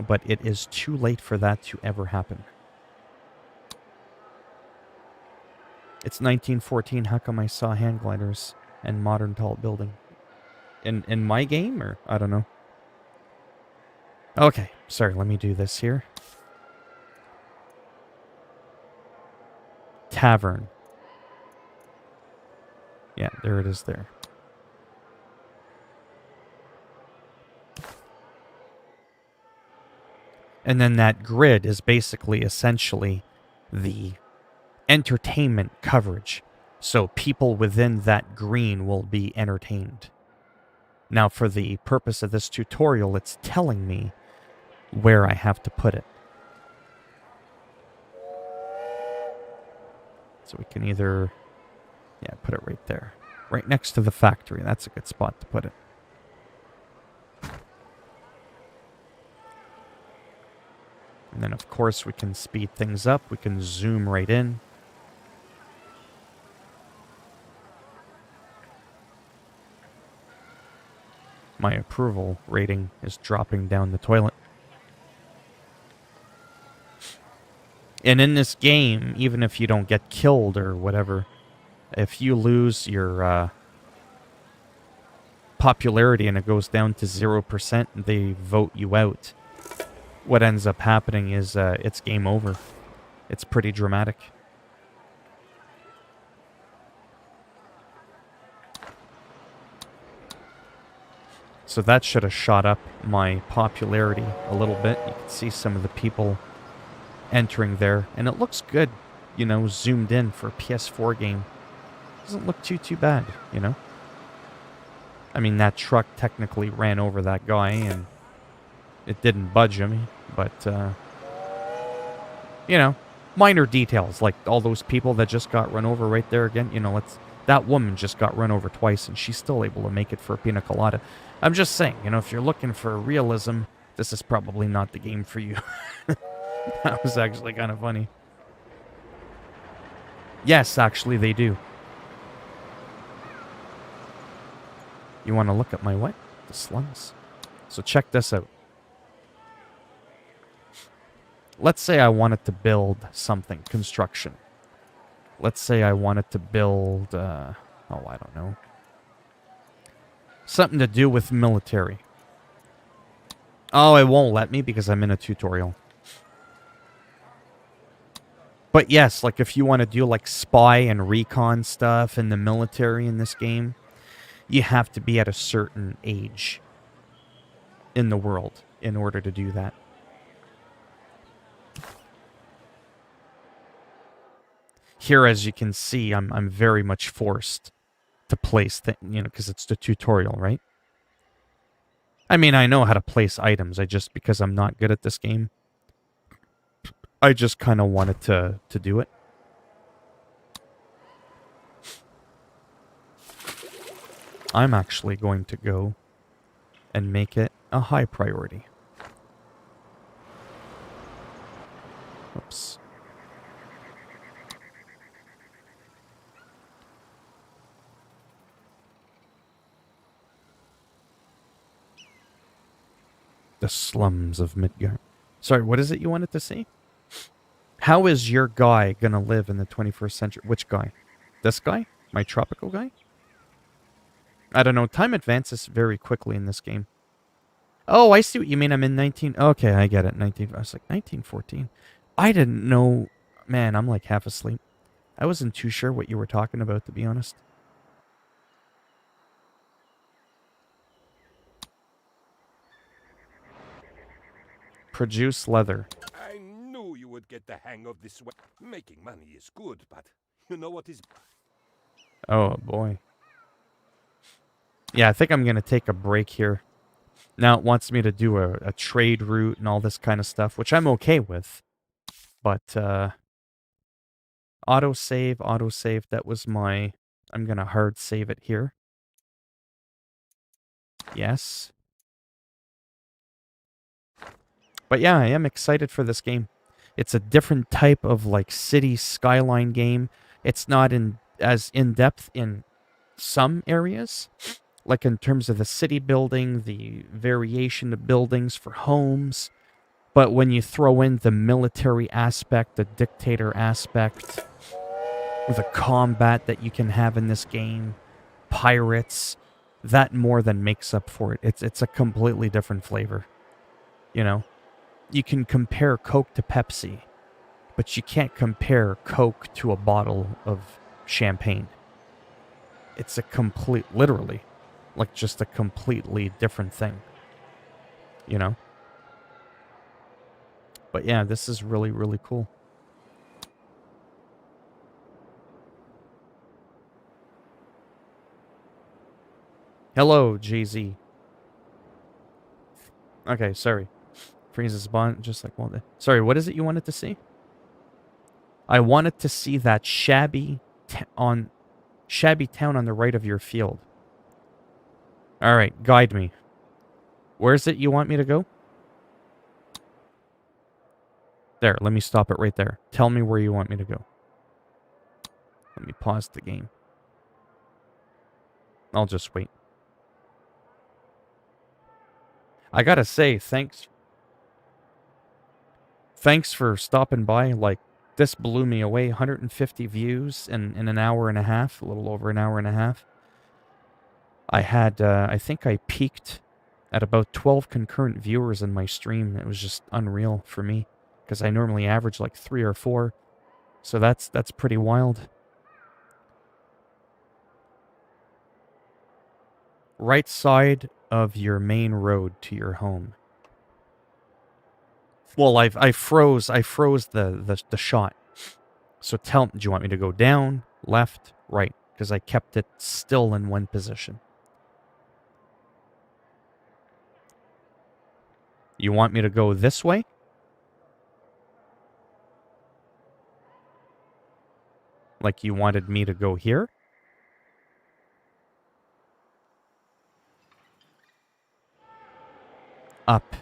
But it is too late for that to ever happen. It's 1914, how come I saw hand gliders and modern tall building? In my game, or I don't know. Okay, sorry, let me do this here. Tavern. Yeah, there it is there. And then that grid is basically essentially the entertainment coverage. So people within that green will be entertained. Now, for the purpose of this tutorial, it's telling me where I have to put it. So we can either, yeah, put it right there. Right next to the factory. That's a good spot to put it. And then, of course, we can speed things up. We can zoom right in. My approval rating is dropping down the toilet. And in this game, even if you don't get killed or whatever, if you lose your popularity and it goes down to 0%, they vote you out. What ends up happening is it's game over. It's pretty dramatic. So that should have shot up my popularity a little bit. You can see some of the people entering there. And it looks good, you know, zoomed in for a PS4 game. Doesn't look too bad, you know. I mean, that truck technically ran over that guy and it didn't budge him. But, you know, minor details. Like all those people that just got run over right there again. You know, that woman just got run over twice and she's still able to make it for a pina colada. I'm just saying, you know, if you're looking for realism, this is probably not the game for you. That was actually kind of funny. Yes, actually, they do. You want to look at my what? The slums. So check this out. Let's say I wanted to build something, construction. Let's say I wanted to build, I don't know. Something to do with military. Oh, it won't let me because I'm in a tutorial. But yes, like if you want to do like spy and recon stuff in the military in this game, you have to be at a certain age in the world in order to do that. Here, as you can see, I'm very much forced to place because it's the tutorial, right? I mean, I know how to place items. Because I'm not good at this game, I just kind of wanted to do it. I'm actually going to go and make it a high priority. Oops. The slums of Midgard. Sorry, what is it you wanted to see? How is your guy gonna live in the 21st century? Which guy? This guy? My tropical guy? I don't know. Time advances very quickly in this game. Oh, I see what you mean. I'm in 19... Okay, I get it. 19... I was like, 1914. I didn't know... Man, I'm like half asleep. I wasn't too sure what you were talking about, to be honest. Produce leather. I knew you would get the hang of this way. Making money is good, but you know what is... Oh, boy. Yeah, I think I'm going to take a break here. Now it wants me to do a trade route and all this kind of stuff, which I'm okay with. But, autosave, that was my... I'm going to hard save it here. Yes. But yeah, I am excited for this game. It's a different type of, like, city skyline game. It's not as in-depth in some areas. Like in terms of the city building, the variation of buildings for homes. But when you throw in the military aspect, the dictator aspect, the combat that you can have in this game, pirates, that more than makes up for it. It's a completely different flavor. You know? You can compare Coke to Pepsi, but you can't compare Coke to a bottle of champagne. It's a literally, like just a completely different thing. You know? But yeah, this is really, really cool. Hello, Jay-Z. Okay, sorry. Freezes bond just like one. Sorry, what is it you wanted to see? I wanted to see that shabby town on the right of your field. All right, guide me. Where is it you want me to go? There, let me stop it right there. Tell me where you want me to go. Let me pause the game. I'll just wait. I gotta say, thanks for stopping by. Like, this blew me away. 150 views in an hour and a half, a little over an hour and a half. I had, I think I peaked at about 12 concurrent viewers in my stream. It was just unreal for me, because I normally average like 3 or 4. So that's pretty wild. Right side of your main road to your home. Well, I froze the shot. So do you want me to go down, left, right? Because I kept it still in one position. You want me to go this way? Like you wanted me to go here? Up.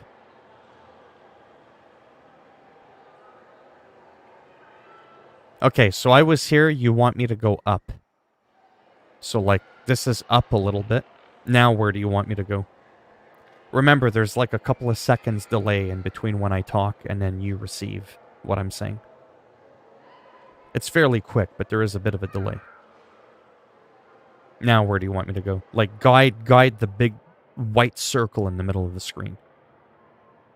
Okay, so I was here, you want me to go up. So, like, this is up a little bit. Now where do you want me to go? Remember, there's like a couple of seconds delay in between when I talk and then you receive what I'm saying. It's fairly quick, but there is a bit of a delay. Now where do you want me to go? Like, guide the big white circle in the middle of the screen.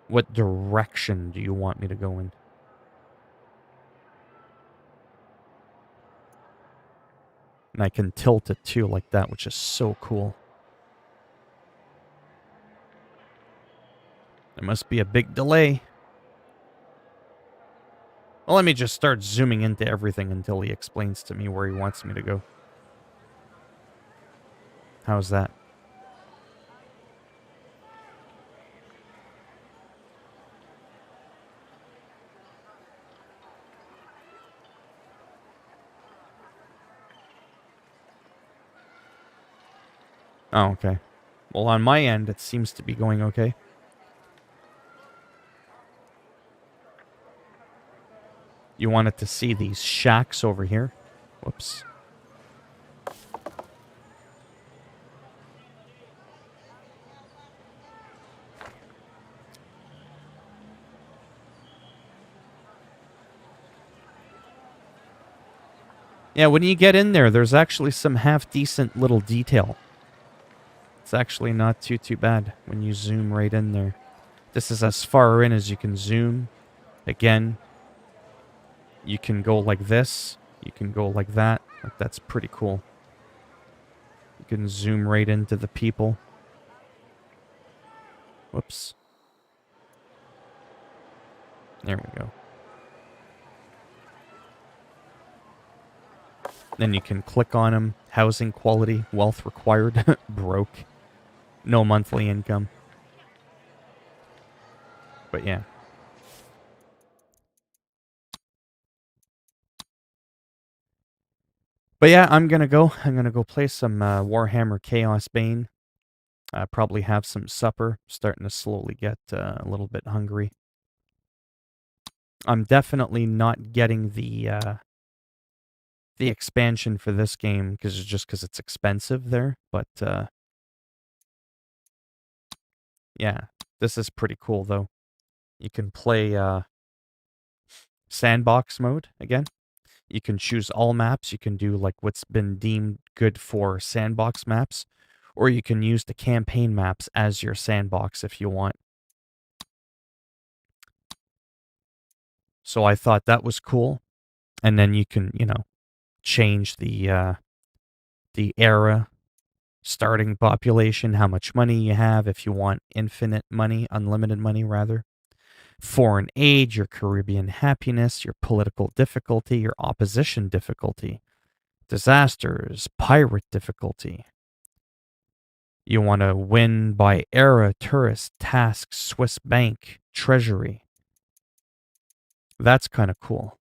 What direction do you want me to go in? And I can tilt it too like that, which is so cool. There must be a big delay. Well, let me just start zooming into everything until he explains to me where he wants me to go. How's that? Oh, okay. Well, on my end, it seems to be going okay. You wanted to see these shacks over here. Whoops. Yeah, when you get in there, there's actually some half-decent little detail. It's actually not too bad when you zoom right in there. This is as far in as you can zoom. Again, you can go like this. You can go like that. Like, that's pretty cool. You can zoom right into the people. Whoops. There we go. Then you can click on them. Housing quality, wealth required, broke. No monthly income. But yeah. But yeah, I'm gonna go play some Warhammer Chaos Bane. Probably have some supper. Starting to slowly get a little bit hungry. I'm definitely not getting the expansion for this game because it's expensive there. But yeah, this is pretty cool though. You can play sandbox mode again. You can choose all maps. You can do like what's been deemed good for sandbox maps, or you can use the campaign maps as your sandbox if you want. So I thought that was cool. And then you can, change the era, starting population, how much money you have, if you want infinite money, unlimited money rather. Foreign age, your Caribbean happiness, your political difficulty, your opposition difficulty, disasters, pirate difficulty. You want to win by era, tourist, task, Swiss bank, treasury. That's kind of cool.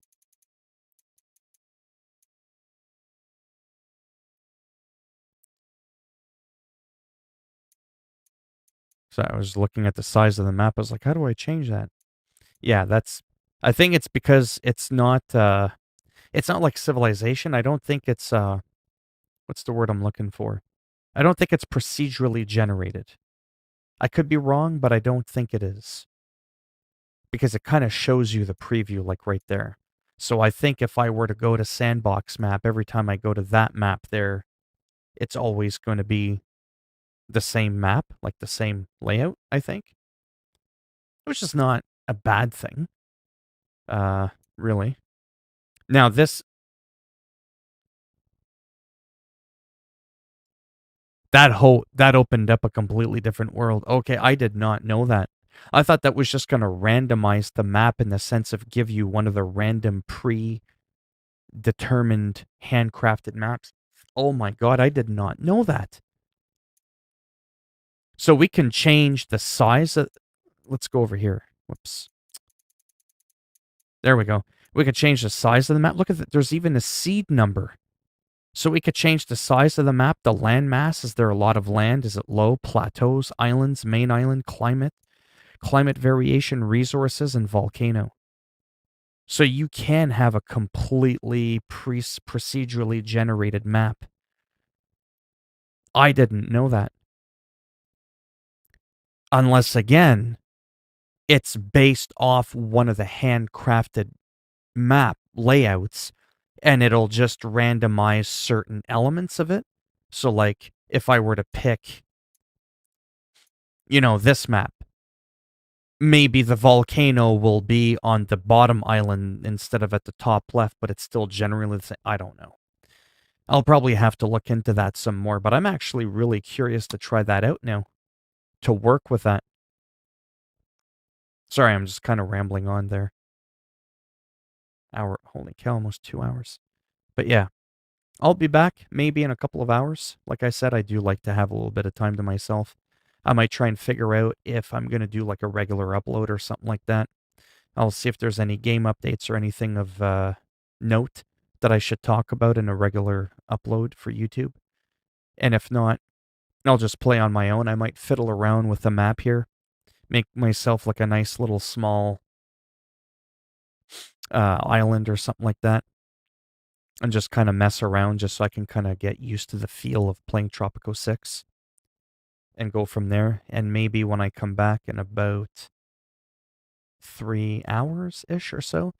So I was looking at the size of the map. I was like, how do I change that? Yeah, I think it's because it's not like Civilization. I don't think it's what's the word I'm looking for? I don't think it's procedurally generated. I could be wrong, but I don't think it is. Because it kind of shows you the preview like right there. So I think if I were to go to sandbox map, every time I go to that map there, it's always going to be the same map, like the same layout, I think. Which is not a bad thing. Really. Now that opened up a completely different world. Okay, I did not know that. I thought that was just going to randomize the map in the sense of give you one of the random predetermined handcrafted maps. Oh my god, I did not know that. So we can change the size of... Let's go over here. Whoops. There we go. We could change the size of the map. Look at that. There's even a seed number. So we could change the size of the map, the land mass. Is there a lot of land? Is it low? Plateaus, islands, main island, climate variation, resources, and volcano. So you can have a completely procedurally generated map. I didn't know that. Unless, again, it's based off one of the handcrafted map layouts, and it'll just randomize certain elements of it. So, like, if I were to pick, this map, maybe the volcano will be on the bottom island instead of at the top left, but it's still generally the same. I don't know. I'll probably have to look into that some more, but I'm actually really curious to try that out now, to work with that. Sorry, I'm just kind of rambling on there. Holy cow, almost 2 hours. But yeah, I'll be back maybe in a couple of hours. Like I said, I do like to have a little bit of time to myself. I might try and figure out if I'm going to do like a regular upload or something like that. I'll see if there's any game updates or anything of note that I should talk about in a regular upload for YouTube. And if not, I'll just play on my own. I might fiddle around with the map here, make myself like a nice little small island or something like that, and just kind of mess around just so I can kind of get used to the feel of playing Tropico 6 and go from there. And maybe when I come back in about 3 hours-ish or so,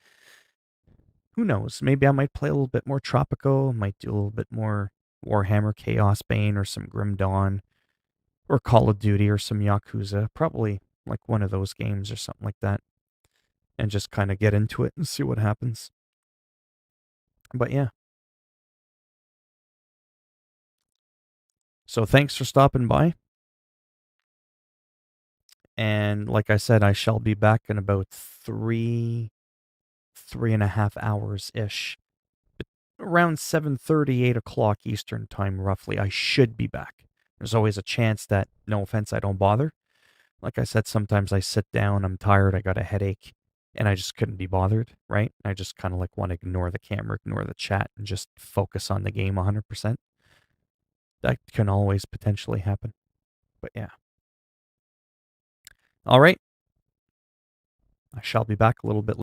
who knows? Maybe I might play a little bit more Tropico, might do a little bit more Warhammer Chaos Bane or some Grim Dawn or Call of Duty or some Yakuza. Probably like one of those games or something like that. And just kind of get into it and see what happens. But yeah. So thanks for stopping by. And like I said, I shall be back in about 3.5 hours-ish. Around 7:30, 8 o'clock Eastern time, roughly, I should be back. There's always a chance that, no offense, I don't bother. Like I said, sometimes I sit down, I'm tired, I got a headache, and I just couldn't be bothered, right? I just kind of like want to ignore the camera, ignore the chat, and just focus on the game 100%. That can always potentially happen. But yeah. All right. I shall be back a little bit later.